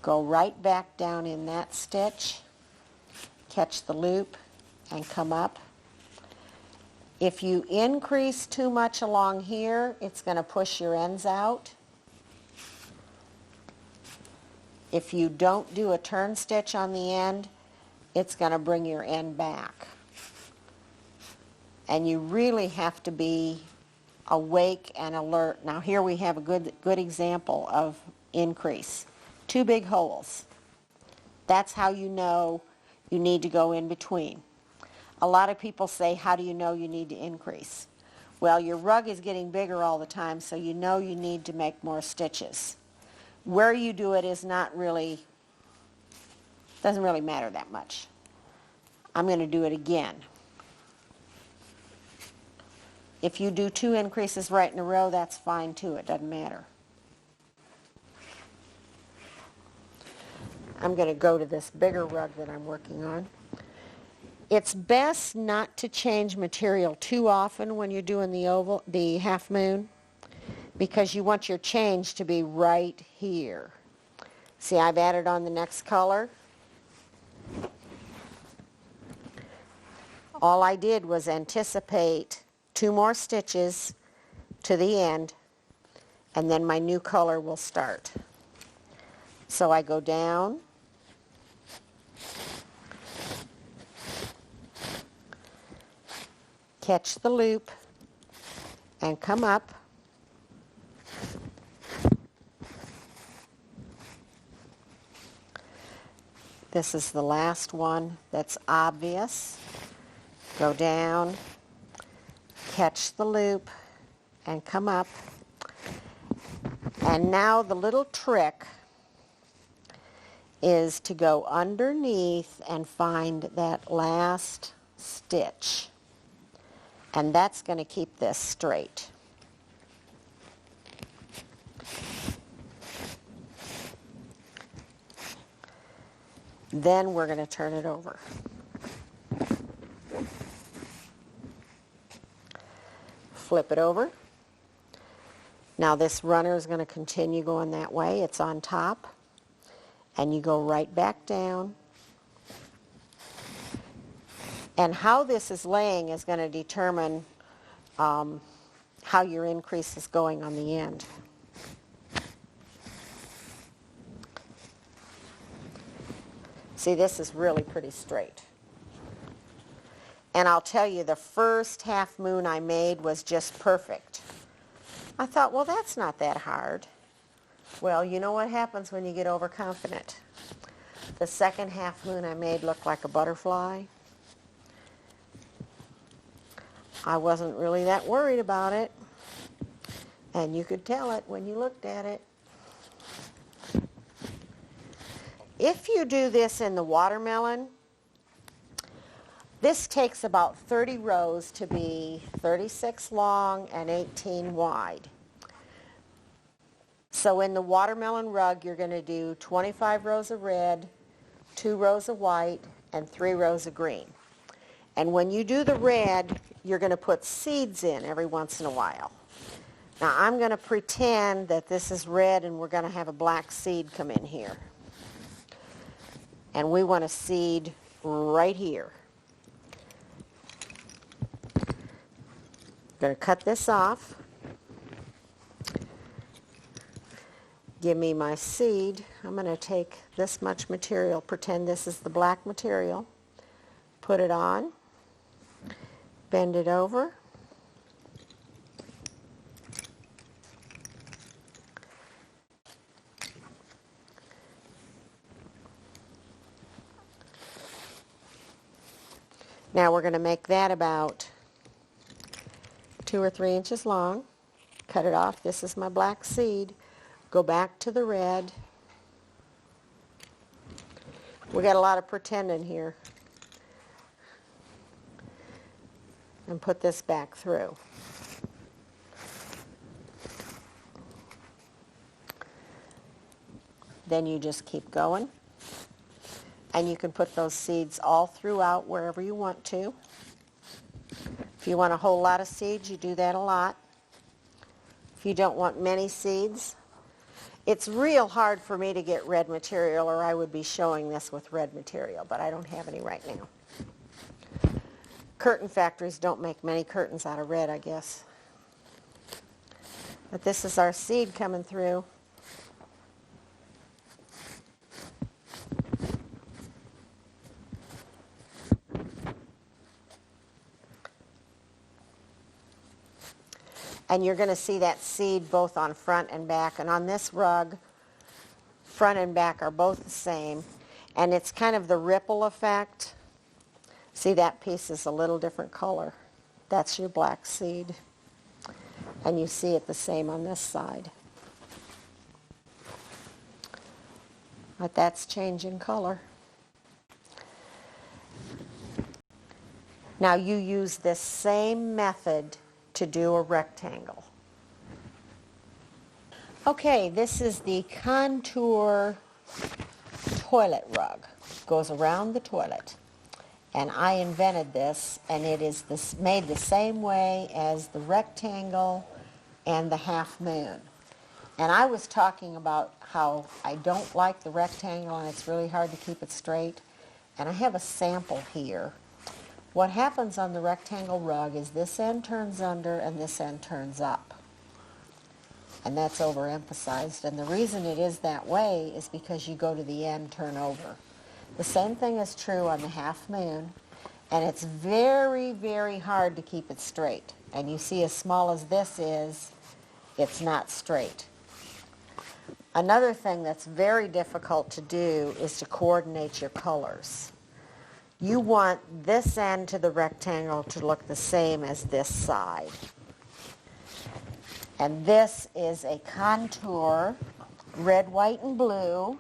go right back down in that stitch, catch the loop, and come up. If you increase too much along here, it's going to push your ends out. If you don't do a turn stitch on the end, it's going to bring your end back. And you really have to be awake and alert. Now here we have a good example of increase. 2 big holes. That's how you know you need to go in between. A lot of people say, how do you know you need to increase? Well, your rug is getting bigger all the time, so you know you need to make more stitches. Where you do it is not really, doesn't really matter that much. I'm going to do it again. If you do 2 increases right in a row, that's fine too. It doesn't matter. I'm going to go to this bigger rug that I'm working on. It's best not to change material too often when you're doing the half moon, because you want your change to be right here. See, I've added on the next color. All I did was anticipate 2 more stitches to the end, and then my new color will start. So I go down, catch the loop, and come up. This is the last one that's obvious. Go down, catch the loop, and come up. And now the little trick is to go underneath and find that last stitch. And that's going to keep this straight. Then we're going to turn it over. Flip it over. Now this runner is going to continue going that way. It's on top. And you go right back down. And how this is laying is going to determine how your increase is going on the end. See, this is really pretty straight. And I'll tell you, the first half moon I made was just perfect. I thought, well, that's not that hard. Well, you know what happens when you get overconfident. The second half moon I made looked like a butterfly. I wasn't really that worried about it. And you could tell it when you looked at it. If you do this in the watermelon, this takes about 30 rows to be 36 long and 18 wide. So in the watermelon rug, you're going to do 25 rows of red, 2 rows of white, and 3 rows of green. And when you do the red, you're going to put seeds in every once in a while. Now I'm going to pretend that this is red and we're going to have a black seed come in here. And we want a seed right here. I'm going to cut this off. Give me my seed. I'm going to take this much material, pretend this is the black material, put it on, bend it over, now we're going to make that about 2 or 3 inches long. Cut it off. This is my black seed. Go back to the red. We got a lot of pretending here. And put this back through. Then you just keep going. And you can put those seeds all throughout wherever you want to. If you want a whole lot of seeds, you do that a lot. If you don't want many seeds, it's real hard for me to get red material, or I would be showing this with red material, but I don't have any right now. Curtain factories don't make many curtains out of red, I guess. But this is our seed coming through. And you're going to see that seed both on front and back. And on this rug, front and back are both the same. And it's kind of the ripple effect. See, that piece is a little different color. That's your black seed. And you see it the same on this side. But that's changing color. Now you use this same method to do a rectangle. Okay, this is the contour toilet rug. Goes around the toilet. And I invented this, and it is made the same way as the rectangle and the half moon. And I was talking about how I don't like the rectangle and it's really hard to keep it straight. And I have a sample here. What happens on the rectangle rug is this end turns under and this end turns up. And that's overemphasized. And the reason it is that way is because you go to the end, turn over. The same thing is true on the half moon. And it's very, very hard to keep it straight. And you see, as small as this is, it's not straight. Another thing that's very difficult to do is to coordinate your colors. You want this end to the rectangle to look the same as this side. And this is a contour, red, white, and blue,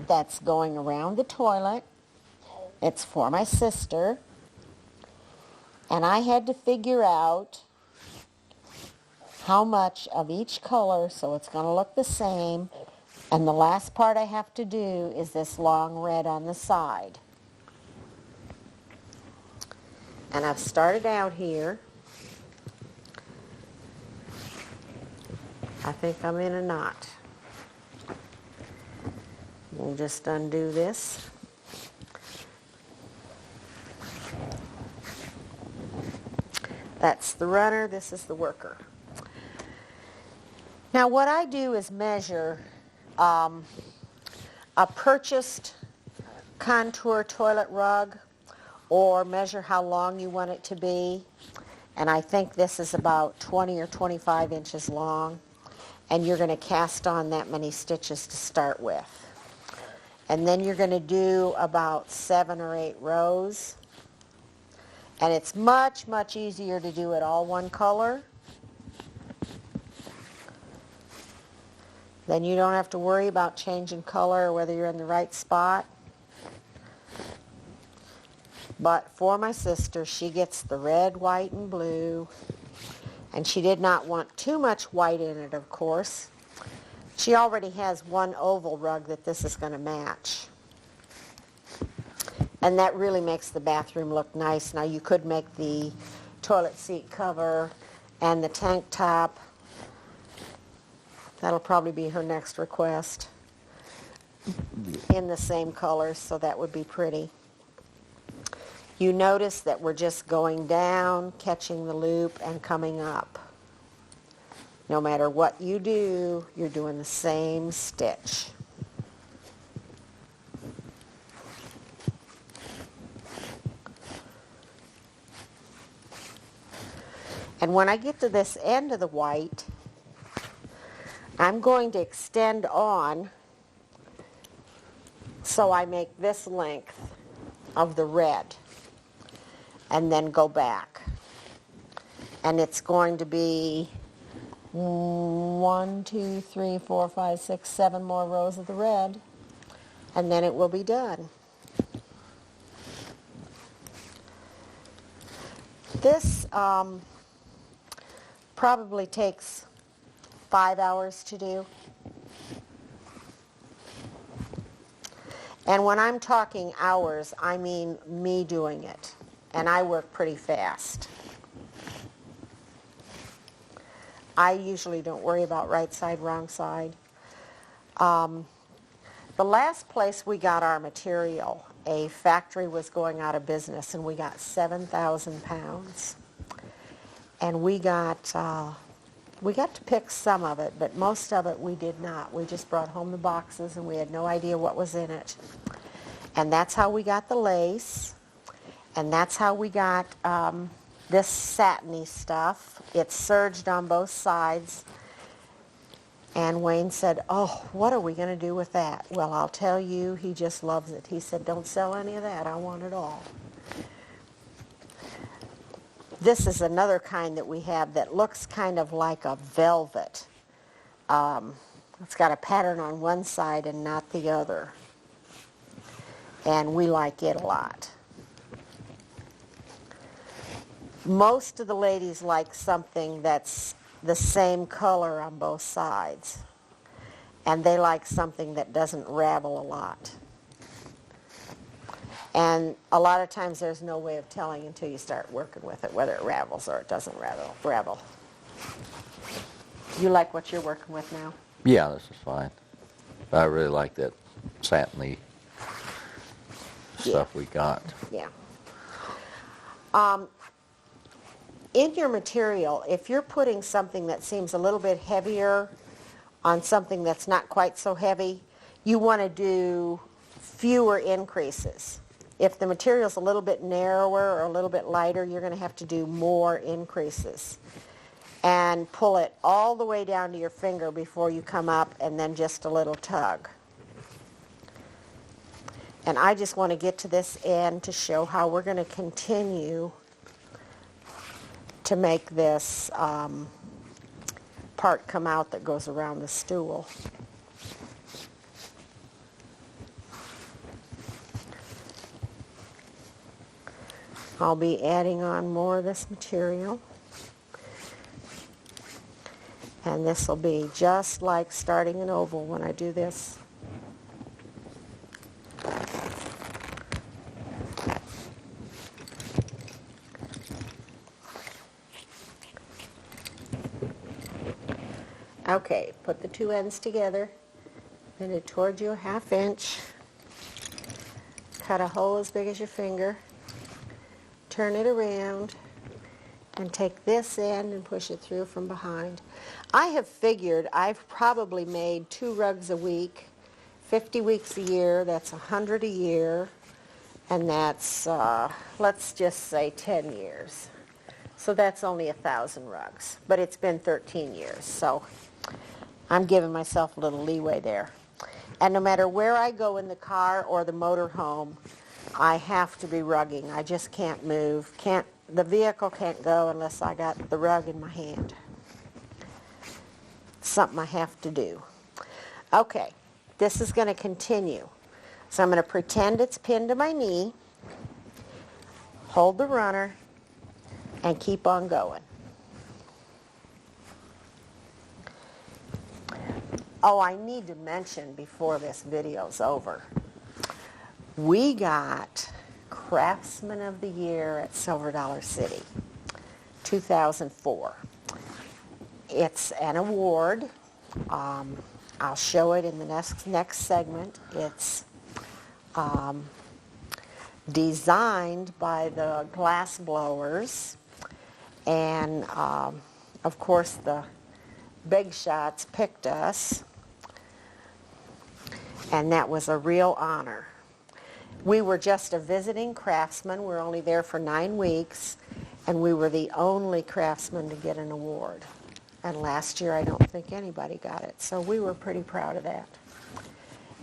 that's going around the toilet. It's for my sister. And I had to figure out how much of each color so it's going to look the same. And the last part I have to do is this long red on the side. And I've started out here. I think I'm in a knot. We'll just undo this. That's the runner, this is the worker. Now what I do is measure a purchased contour toilet rug, or measure how long you want it to be. And I think this is about 20 or 25 inches long. And you're going to cast on that many stitches to start with. And then you're going to do about 7 or 8 rows. And it's much, much easier to do it all one color. Then you don't have to worry about changing color or whether you're in the right spot. But for my sister, she gets the red, white, and blue. And she did not want too much white in it, of course. She already has one oval rug that this is going to match. And that really makes the bathroom look nice. Now you could make the toilet seat cover and the tank top That'll probably be her next request in the same colors, so that would be pretty. You notice that we're just going down, catching the loop, and coming up. No matter what you do, you're doing the same stitch. And when I get to this end of the white, I'm going to extend on so I make this length of the red and then go back. And it's going to be 1, 2, 3, 4, 5, 6, 7 more rows of the red, and then it will be done. This probably takes 5 hours to do. And when I'm talking hours, I mean me doing it. And I work pretty fast. I usually don't worry about right side, wrong side. The last place we got our material, a factory was going out of business, and we got 7,000 pounds. And we got to pick some of it, but most of it we did not. We just brought home the boxes, and we had no idea what was in it. And that's how we got the lace, and that's how we got this satiny stuff. It's serged on both sides. And Wayne said, "Oh, what are we going to do with that?" Well, I'll tell you, he just loves it. He said, "Don't sell any of that. I want it all." This is another kind that we have that looks kind of like a velvet. It's got a pattern on one side and not the other. And we like it a lot. Most of the ladies like something that's the same color on both sides. And they like something that doesn't ravel a lot. And a lot of times there's no way of telling until you start working with it, whether it ravels or it doesn't ravel. You like what you're working with now? Yeah, this is fine. I really like that satiny stuff we got. Yeah. In your material, if you're putting something that seems a little bit heavier on something that's not quite so heavy, you want to do fewer increases. If the material's a little bit narrower or a little bit lighter, you're going to have to do more increases. And pull it all the way down to your finger before you come up, and then just a little tug. And I just want to get to this end to show how we're going to continue to make this part come out that goes around the stool. I'll be adding on more of this material. And this will be just like starting an oval when I do this. Okay, put the two ends together, bend it toward you a 1/2 inch, cut a hole as big as your finger, turn it around, and take this end and push it through from behind. I have figured I've probably made 2 rugs a week, 50 weeks a year, that's 100 a year, and that's, let's just say 10 years. So that's only 1,000 rugs, but it's been 13 years, so I'm giving myself a little leeway there. And no matter where I go in the car or the motor home, I have to be rugging. I just can't move. The vehicle can't go unless I got the rug in my hand. Something I have to do. Okay, this is going to continue. So I'm going to pretend it's pinned to my knee, hold the runner, and keep on going. Oh, I need to mention before this video's over, we got Craftsman of the Year at Silver Dollar City, 2004. It's an award, I'll show it in the next segment. It's designed by the glass blowers, and of course the big shots picked us, and that was a real honor. We were just a visiting craftsman. We were only there for 9 weeks, and we were the only craftsman to get an award. And last year I don't think anybody got it, so we were pretty proud of that.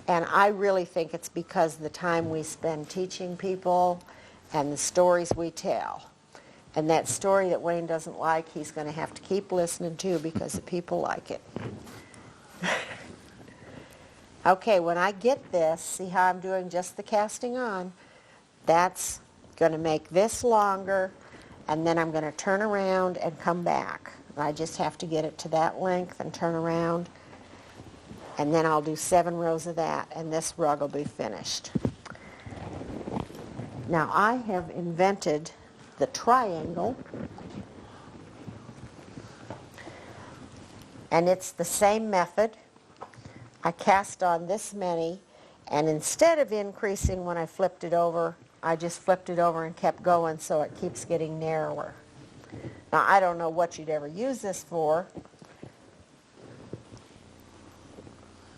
And I really think it's because of the time we spend teaching people and the stories we tell. And that story that Wayne doesn't like, he's going to have to keep listening to because the people like it. Okay, when I get this, see how I'm doing just the casting on? That's going to make this longer, and then I'm going to turn around and come back. I just have to get it to that length and turn around, and then I'll do 7 rows of that, and this rug will be finished. Now I have invented the triangle, and it's the same method. I cast on this many, and instead of increasing when I flipped it over, I just flipped it over and kept going, so it keeps getting narrower. Now I don't know what you'd ever use this for,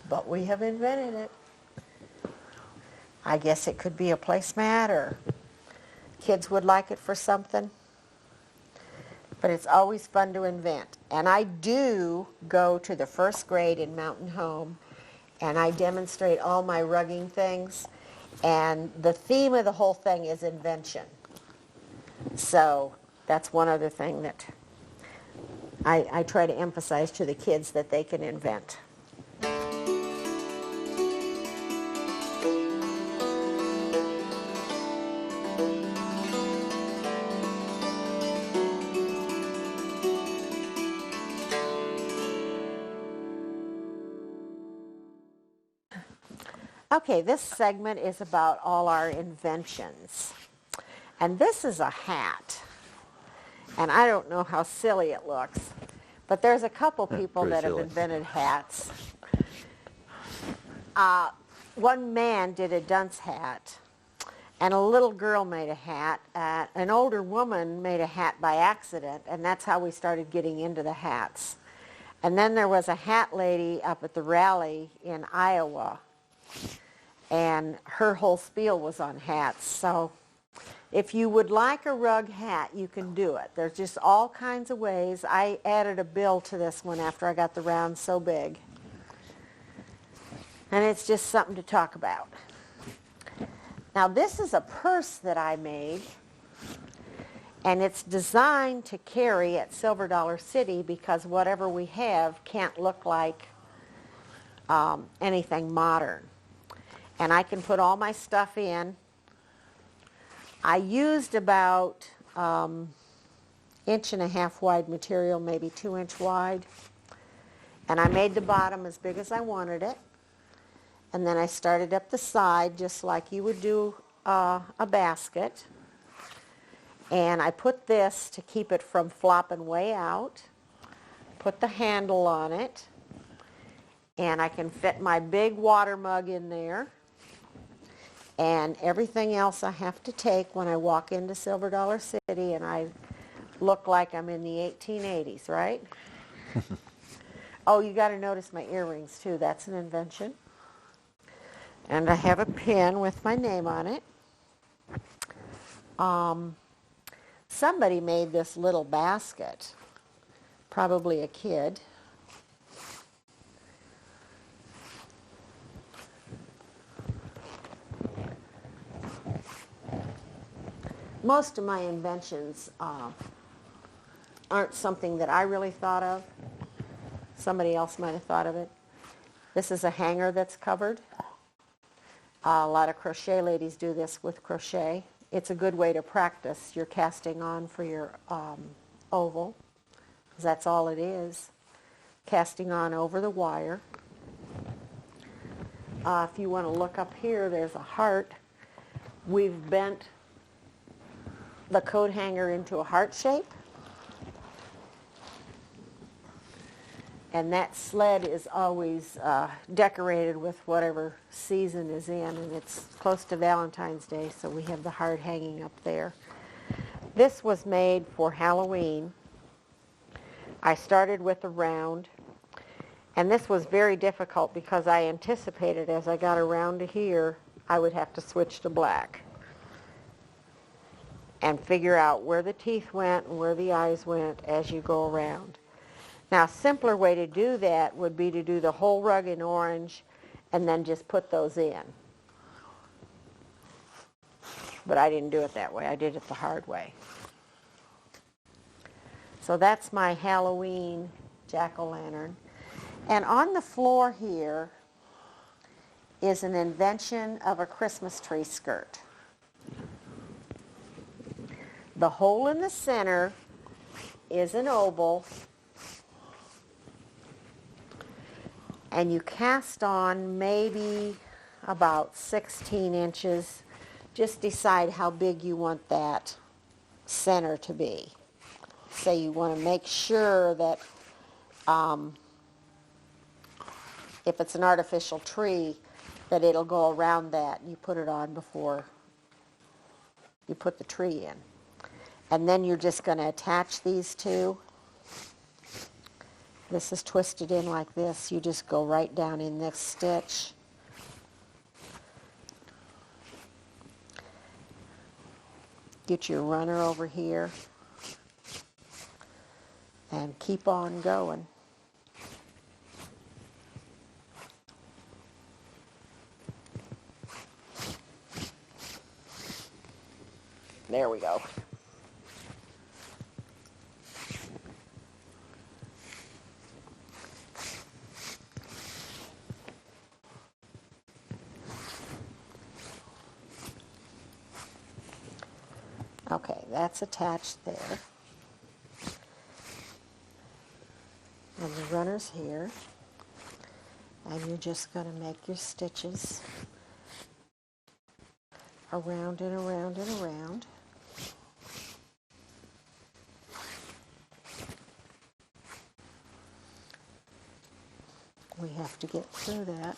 but we have invented it. I guess it could be a placemat, or kids would like it for something. But it's always fun to invent. And I do go to the first grade in Mountain Home, and I demonstrate all my rugging things. And the theme of the whole thing is invention. So that's one other thing that I try to emphasize to the kids, that they can invent. Okay, this segment is about all our inventions. And this is a hat. And I don't know how silly it looks, but there's a couple people that have invented hats. One man did a dunce hat, and a little girl made a hat. An older woman made a hat by accident, and that's how we started getting into the hats. And then there was a hat lady up at the rally in Iowa, and her whole spiel was on hats. So if you would like a rug hat, you can do it. There's just all kinds of ways. I added a bill to this one after I got the round so big. And it's just something to talk about. Now this is a purse that I made, and it's designed to carry at Silver Dollar City because whatever we have can't look like anything modern. And I can put all my stuff in. I used about 1.5 inch wide material, maybe 2 inch wide. And I made the bottom as big as I wanted it. And then I started up the side just like you would do a basket. And I put this to keep it from flopping way out. Put the handle on it. And I can fit my big water mug in there. And everything else I have to take when I walk into Silver Dollar City, and I look like I'm in the 1880s, right? Oh, you got to notice my earrings too. That's an invention. And I have a pin with my name on it. Somebody made this little basket, probably a kid. Most of my inventions aren't something that I really thought of. Somebody else might have thought of it. This is a hanger that's covered. A lot of crochet ladies do this with crochet. It's a good way to practice your casting on for your oval, because that's all it is, casting on over the wire. If you want to look up here, there's a heart. We've bent the coat hanger into a heart shape. And that sled is always decorated with whatever season is in, and it's close to Valentine's Day, so we have the heart hanging up there. This was made for Halloween. I started with a round, and this was very difficult because I anticipated as I got around to here, I would have to switch to black and figure out where the teeth went and where the eyes went as you go around. Now, a simpler way to do that would be to do the whole rug in orange and then just put those in. But I didn't do it that way. I did it the hard way. So that's my Halloween jack-o'-lantern. And on the floor here is an invention of a Christmas tree skirt. The hole in the center is an oval, and you cast on maybe about 16 inches. Just decide how big you want that center to be. So you want to make sure that if it's an artificial tree, that it'll go around that. You put it on before you put the tree in. And then you're just going to attach these two. This is twisted in like this. You just go right down in this stitch. Get your runner over here and keep on going. There we go. Okay, that's attached there. And the runner's here. And you're just going to make your stitches around and around and around. We have to get through that.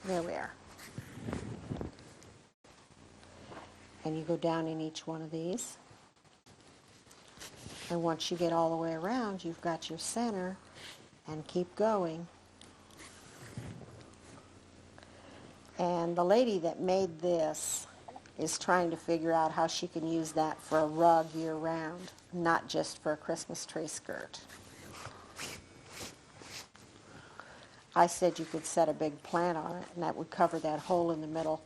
There we are. And you go down in each one of these. And once you get all the way around, you've got your center, and keep going. And the lady that made this is trying to figure out how she can use that for a rug year-round, not just for a Christmas tree skirt. I said you could set a big plant on it, and that would cover that hole in the middle.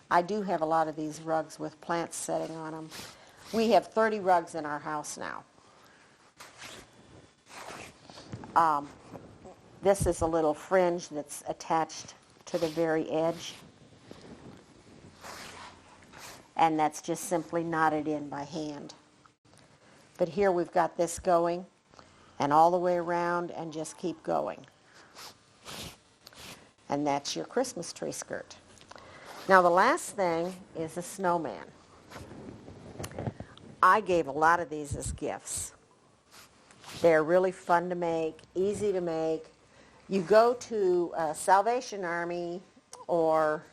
I do have a lot of these rugs with plants setting on them. We have 30 rugs in our house now. This is a little fringe that's attached to the very edge. And that's just simply knotted in by hand. But here we've got this going, and all the way around, and just keep going. And that's your Christmas tree skirt. Now the last thing is a snowman. I gave a lot of these as gifts. They're really fun to make, easy to make. You go to Salvation Army or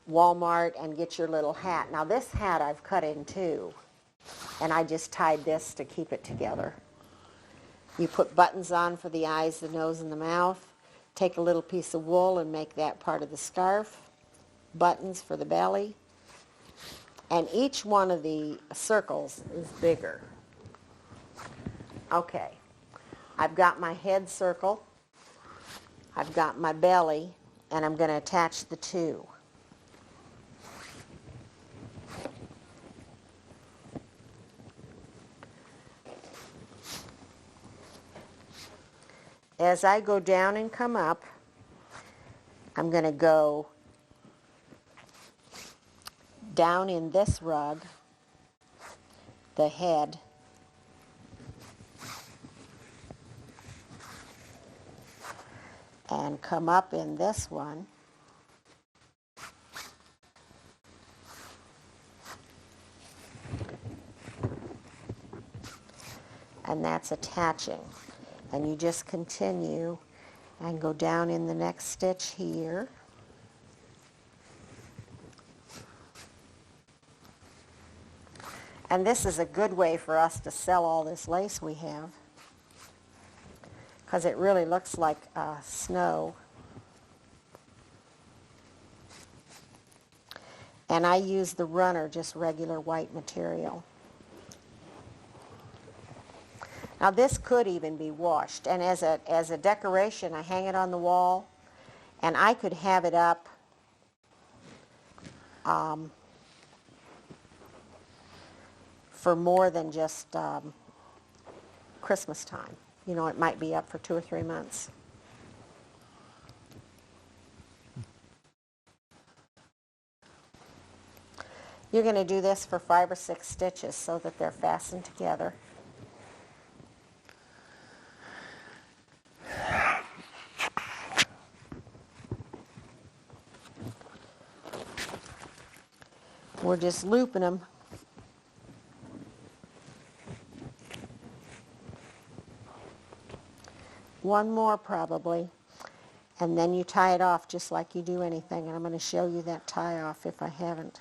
Walmart and get your little hat. Now this hat I've cut in two, and I just tied this to keep it together. You put buttons on for the eyes, the nose, and the mouth. Take a little piece of wool and make that part of the scarf. Buttons for the belly. And each one of the circles is bigger. Okay, I've got my head circle, I've got my belly, and I'm going to attach the two. As I go down and come up, I'm going to go down in this rug, the head, and come up in this one, and that's attaching. And you just continue and go down in the next stitch here. And this is a good way for us to sell all this lace we have, because it really looks like snow. And I use the runner, just regular white material. Now this could even be washed, and as a decoration I hang it on the wall, and I could have it up for more than just Christmas time. You know, it might be up for 2 or 3 months. You're going to do this for 5 or 6 stitches so that they're fastened together. We're just looping them. One more probably, and then you tie it off just like you do anything, and I'm going to show you that tie off if I haven't.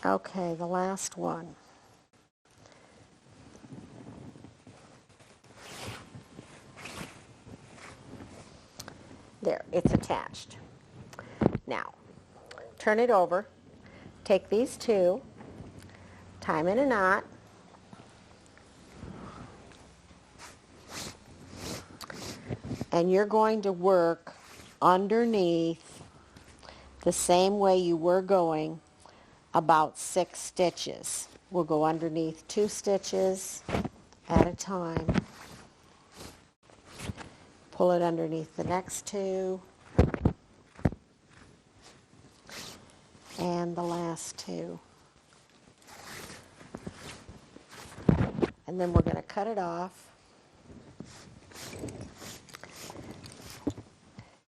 Okay, the last one. There, it's attached. Now, turn it over. Take these two, tie them in a knot, and you're going to work underneath the same way you were going about 6 stitches. We'll go underneath 2 stitches at a time. Pull it underneath the next 2. And the last 2. And then we're going to cut it off.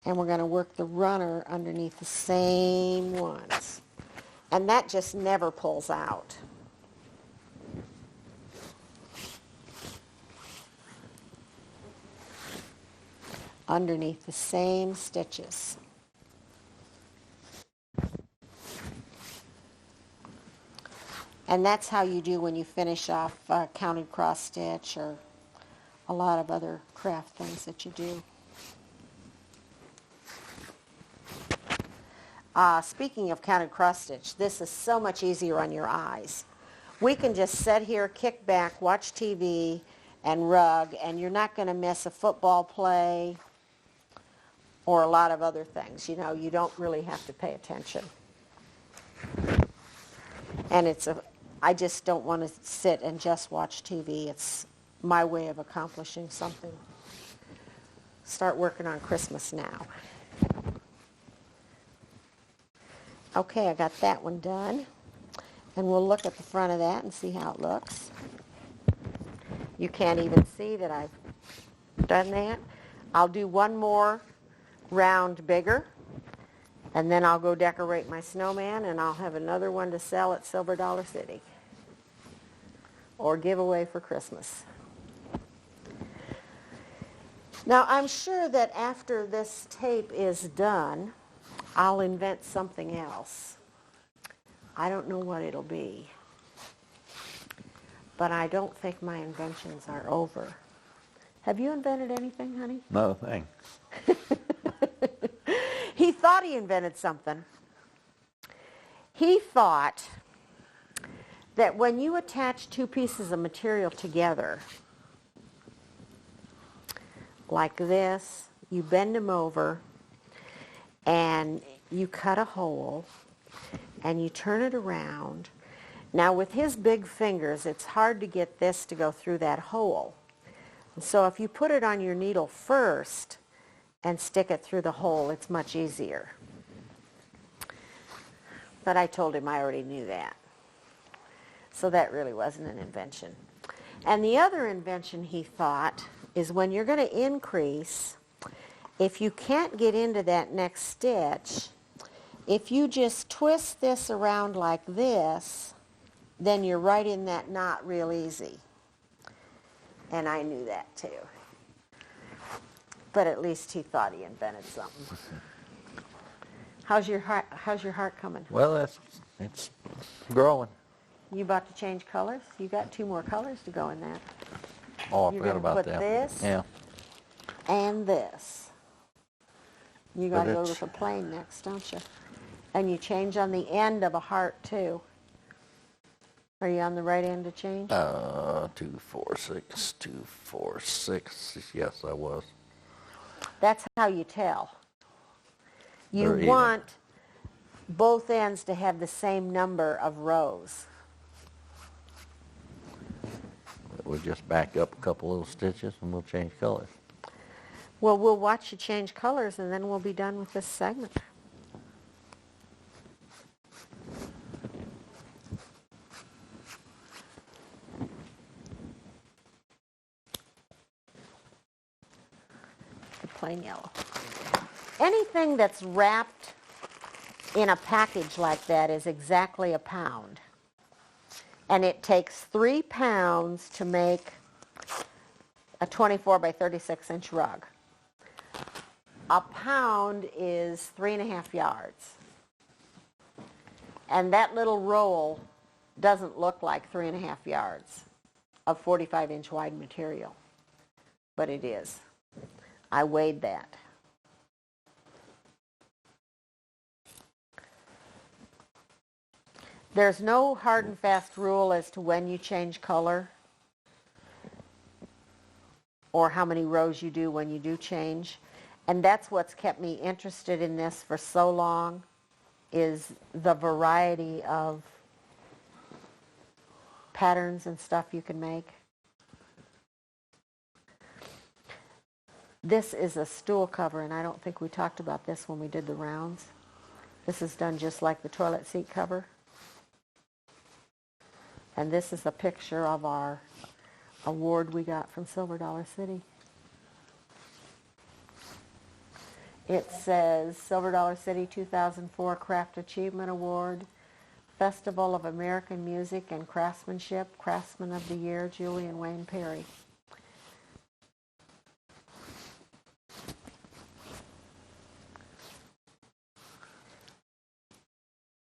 And we're going to work the runner underneath the same ones. And that just never pulls out. Underneath the same stitches. And that's how you do when you finish off counted cross stitch or a lot of other craft things that you do. Speaking of counted cross stitch, this is so much easier on your eyes. We can just sit here, kick back, watch TV, and rug, and you're not going to miss a football play or a lot of other things. You know, you don't really have to pay attention. And I just don't want to sit and just watch TV. It's my way of accomplishing something. Start working on Christmas now. Okay, I got that one done. And we'll look at the front of that and see how it looks. You can't even see that I've done that. I'll do one more round bigger, and then I'll go decorate my snowman, and I'll have another one to sell at Silver Dollar City or give away for Christmas. Now, I'm sure that after this tape is done, I'll invent something else. I don't know what it'll be, but I don't think my inventions are over. Have you invented anything, honey? No thing. He thought he invented something. He thought that when you attach 2 pieces of material together, like this, you bend them over, and you cut a hole, and you turn it around. Now, with his big fingers, it's hard to get this to go through that hole. So if you put it on your needle first and stick it through the hole, it's much easier. But I told him I already knew that. So that really wasn't an invention. And the other invention, he thought, is when you're going to increase, if you can't get into that next stitch, If you just twist this around like this, then you're right in that knot real easy. And I knew that too. But at least he thought he invented something. How's your heart coming? Well, it's growing. You about to change colors? You got 2 more colors to go in that. Oh, I You're forgot gonna about put that. this? Yeah. And this. You got to go it's- with a plain next, don't you? And you change on the end of a heart too. Are you on the right end to change? 2, 4, 6, 2, 4, 6. Yes, I was. That's how you tell. You They're even. want both ends to have the same number of rows. We'll just back up a couple little stitches and we'll change colors. Well, we'll watch you change colors and then we'll be done with this segment. The plain yellow. Anything that's wrapped in a package like that is exactly a pound. And it takes 3 pounds to make a 24 by 36 inch rug. A pound is 3.5 yards. And that little roll doesn't look like 3.5 yards of 45 inch wide material, but it is. I weighed that. There's no hard and fast rule as to when you change color or how many rows you do when you do change. And that's what's kept me interested in this for so long, is the variety of patterns and stuff you can make. This is a stool cover, and I don't think we talked about this when we did the rounds. This is done just like the toilet seat cover. And this is a picture of our award we got from Silver Dollar City. It says Silver Dollar City 2004 Craft Achievement Award, Festival of American Music and Craftsmanship, Craftsman of the Year, Julian Wayne Perry.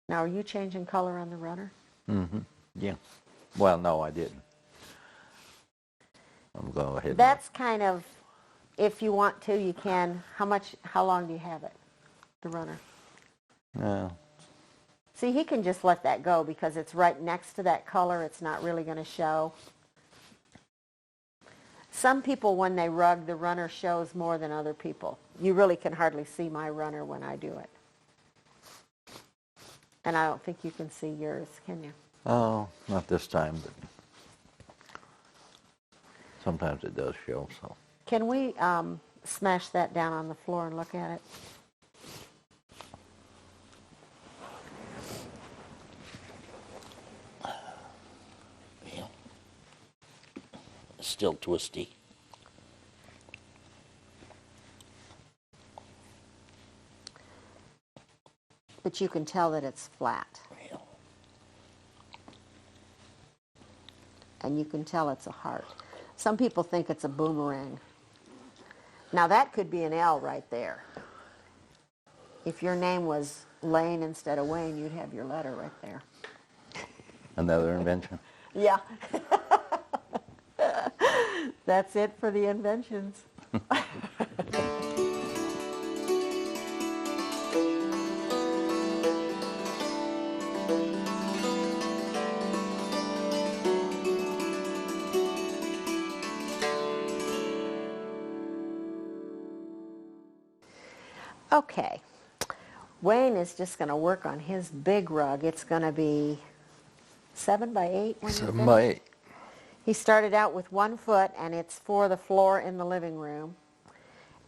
Now, are you changing color on the runner? Mm-hmm. Yeah. Well, no, I didn't. I'm going ahead. That's kind of, if you want to, you can. How long do you have it, the runner? No. See, he can just let that go because it's right next to that color. It's not really going to show. Some people, when they rug, the runner shows more than other people. You really can hardly see my runner when I do it. And I don't think you can see yours, can you? Oh, not this time, but sometimes it does show, so. Can we smash that down on the floor and look at it? Yeah. It's still twisty. But you can tell that it's flat. Yeah. And you can tell it's a heart. Some people think it's a boomerang. Now that could be an L right there. If your name was Lane instead of Wayne, you'd have your letter right there. Another invention? Yeah. That's it for the inventions. Okay. Wayne is just going to work on his big rug. It's going to be 7 by 8 when you're 7 finished. by 8. He started out with 1 foot, and it's for the floor in the living room.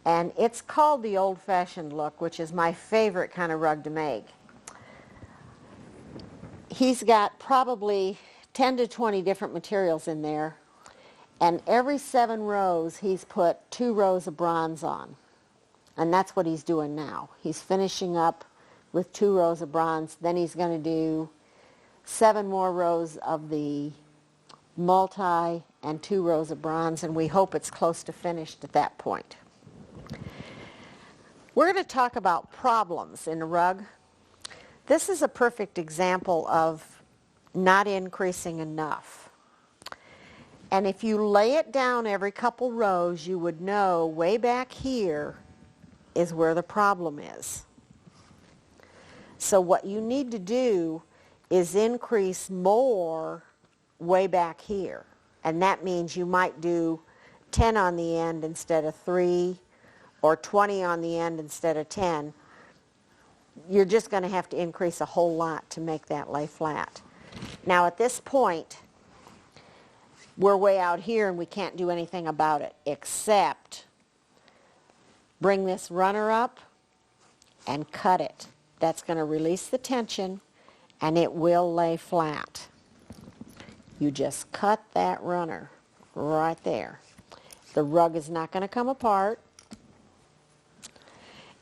And it's called the old-fashioned look, which is my favorite kind of rug to make. He's got probably 10 to 20 different materials in there, and every 7 rows he's put 2 rows of bronze on. And that's what he's doing now. He's finishing up with 2 rows of bronze. Then he's going to do 7 more rows of the multi and 2 rows of bronze, and we hope it's close to finished at that point. We're going to talk about problems in a rug. This is a perfect example of not increasing enough. And if you lay it down every couple rows, you would know way back here is where the problem is. So what you need to do is increase more way back here. And that means you might do 10 on the end instead of 3, or 20 on the end instead of 10. You're just going to have to increase a whole lot to make that lay flat. Now at this point, we're way out here and we can't do anything about it except bring this runner up and cut it. That's going to release the tension and it will lay flat. You just cut that runner right there. The rug is not going to come apart.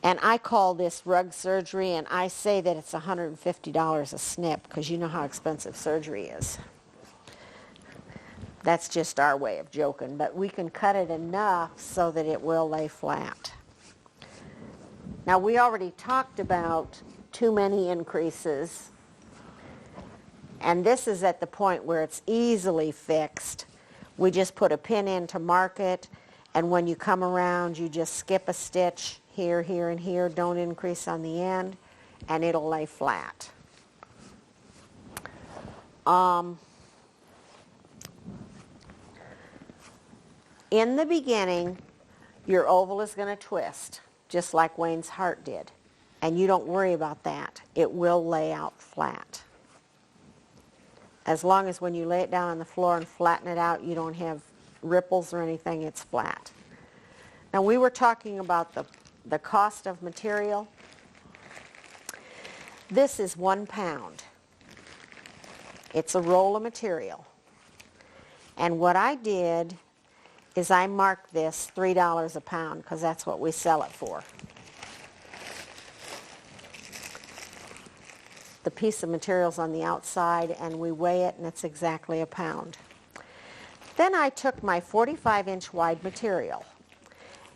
And I call this rug surgery, and I say that it's $150 a snip because you know how expensive surgery is. That's just our way of joking, but we can cut it enough so that it will lay flat. Now we already talked about too many increases, and this is at the point where it's easily fixed. We just put a pin in to mark it, and when you come around you just skip a stitch here, here, and here. Don't increase on the end, and it'll lay flat. In the beginning, your oval is going to twist, just like Wayne's heart did. And you don't worry about that. It will lay out flat. As long as when you lay it down on the floor and flatten it out, you don't have ripples or anything, it's flat. Now we were talking about the cost of material. This is 1 pound. It's a roll of material. And what I did is I marked this $3 a pound because that's what we sell it for. The piece of material's on the outside and we weigh it and it's exactly a pound. Then I took my 45-inch wide material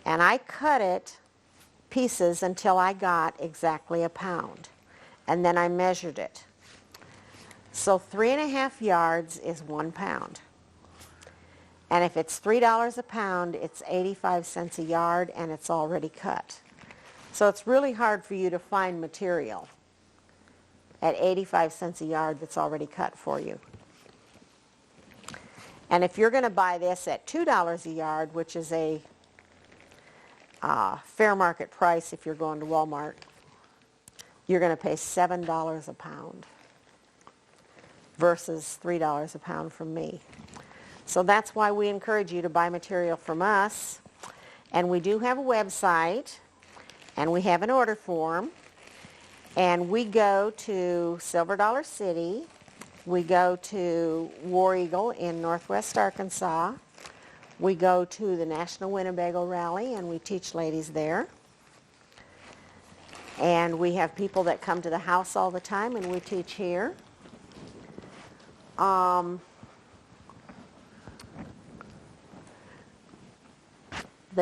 and I cut it pieces until I got exactly a pound. And then I measured it. So 3.5 yards is 1 pound. And if it's $3 a pound, it's 85 cents a yard and it's already cut. So it's really hard for you to find material at 85 cents a yard that's already cut for you. And if you're going to buy this at $2 a yard, which is a fair market price if you're going to Walmart, you're going to pay $7 a pound versus $3 a pound from me. So that's why we encourage you to buy material from us. And we do have a website, and we have an order form. And we go to Silver Dollar City. We go to War Eagle in Northwest Arkansas. We go to the National Winnebago Rally, and we teach ladies there. And we have people that come to the house all the time, and we teach here. The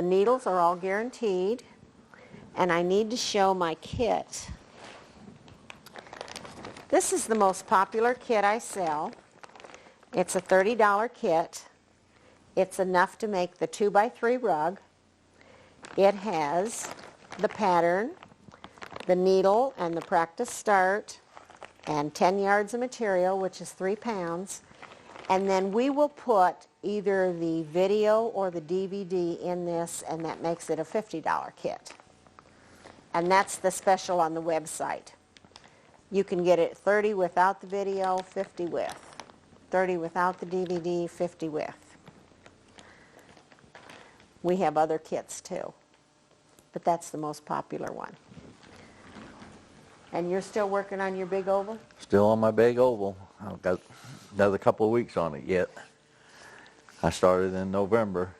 needles are all guaranteed, and I need to show my kit. This is the most popular kit I sell. It's a $30 kit. It's enough to make the 2x3 rug. It has the pattern, the needle, and the practice start, and 10 yards of material, which is 3 pounds. And then we will put either the video or the DVD in this, and that makes it a $50 kit. And that's the special on the website. You can get it 30 without the video, 50 with. 30 without the DVD, 50 with. We have other kits too, but that's the most popular one. And you're still working on your big oval? Still on my big oval. I've got another couple of weeks on it yet. I started in November.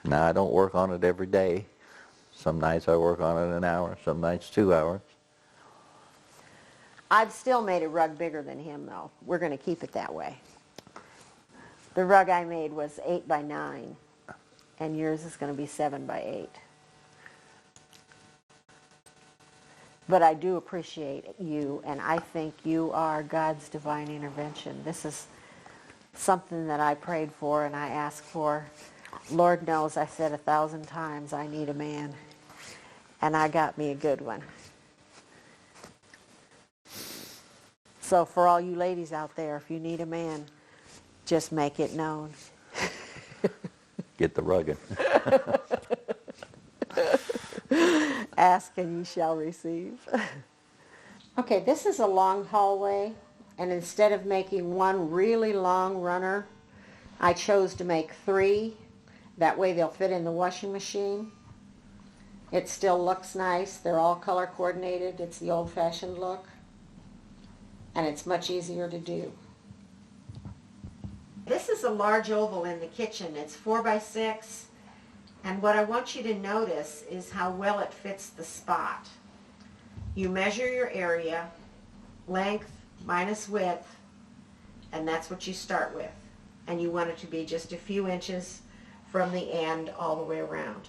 Now I don't work on it every day. Some nights I work on it an hour, some nights 2 hours. I've still made a rug bigger than him, though. We're going to keep it that way. The rug I made was 8 by 9, and yours is going to be 7 by 8. But I do appreciate you, and I think you are God's divine intervention. This is something that I prayed for and I asked for. Lord knows I said 1,000 times, I need a man. And I got me a good one. So for all you ladies out there, if you need a man, just make it known. Get the rugged. Ask and you shall receive. Okay, this is a long hallway, and instead of making one really long runner, I chose to make 3. That way they'll fit in the washing machine. It still looks nice. They're all color coordinated. It's the old-fashioned look, and it's much easier to do. This is a large oval in the kitchen. It's 4 by 6. And what I want you to notice is how well it fits the spot. You measure your area, length minus width, and that's what you start with. And you want it to be just a few inches from the end all the way around.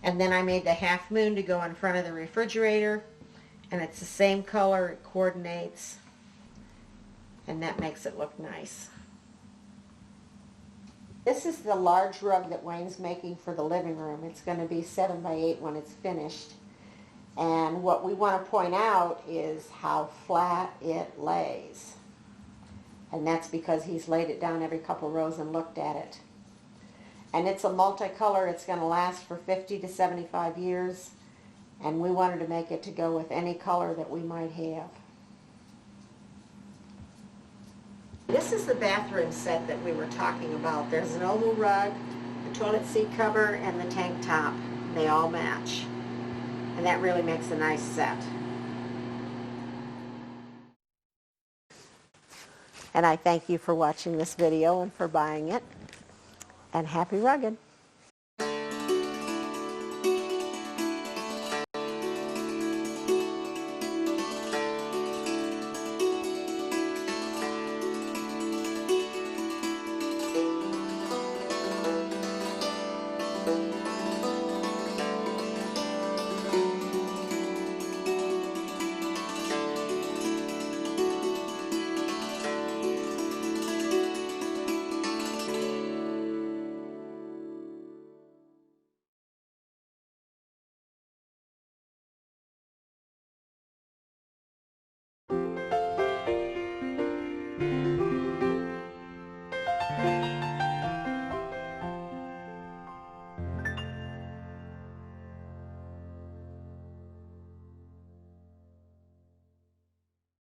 And then I made the half moon to go in front of the refrigerator, and it's the same color, it coordinates, and that makes it look nice. This is the large rug that Wayne's making for the living room. It's going to be 7 by 8 when it's finished. And what we want to point out is how flat it lays. And that's because he's laid it down every couple rows and looked at it. And it's a multicolor. It's going to last for 50 to 75 years. And we wanted to make it to go with any color that we might have. This is the bathroom set that we were talking about. There's an oval rug, the toilet seat cover, and the tank top. They all match. And that really makes a nice set. And I thank you for watching this video and for buying it. And happy rugged.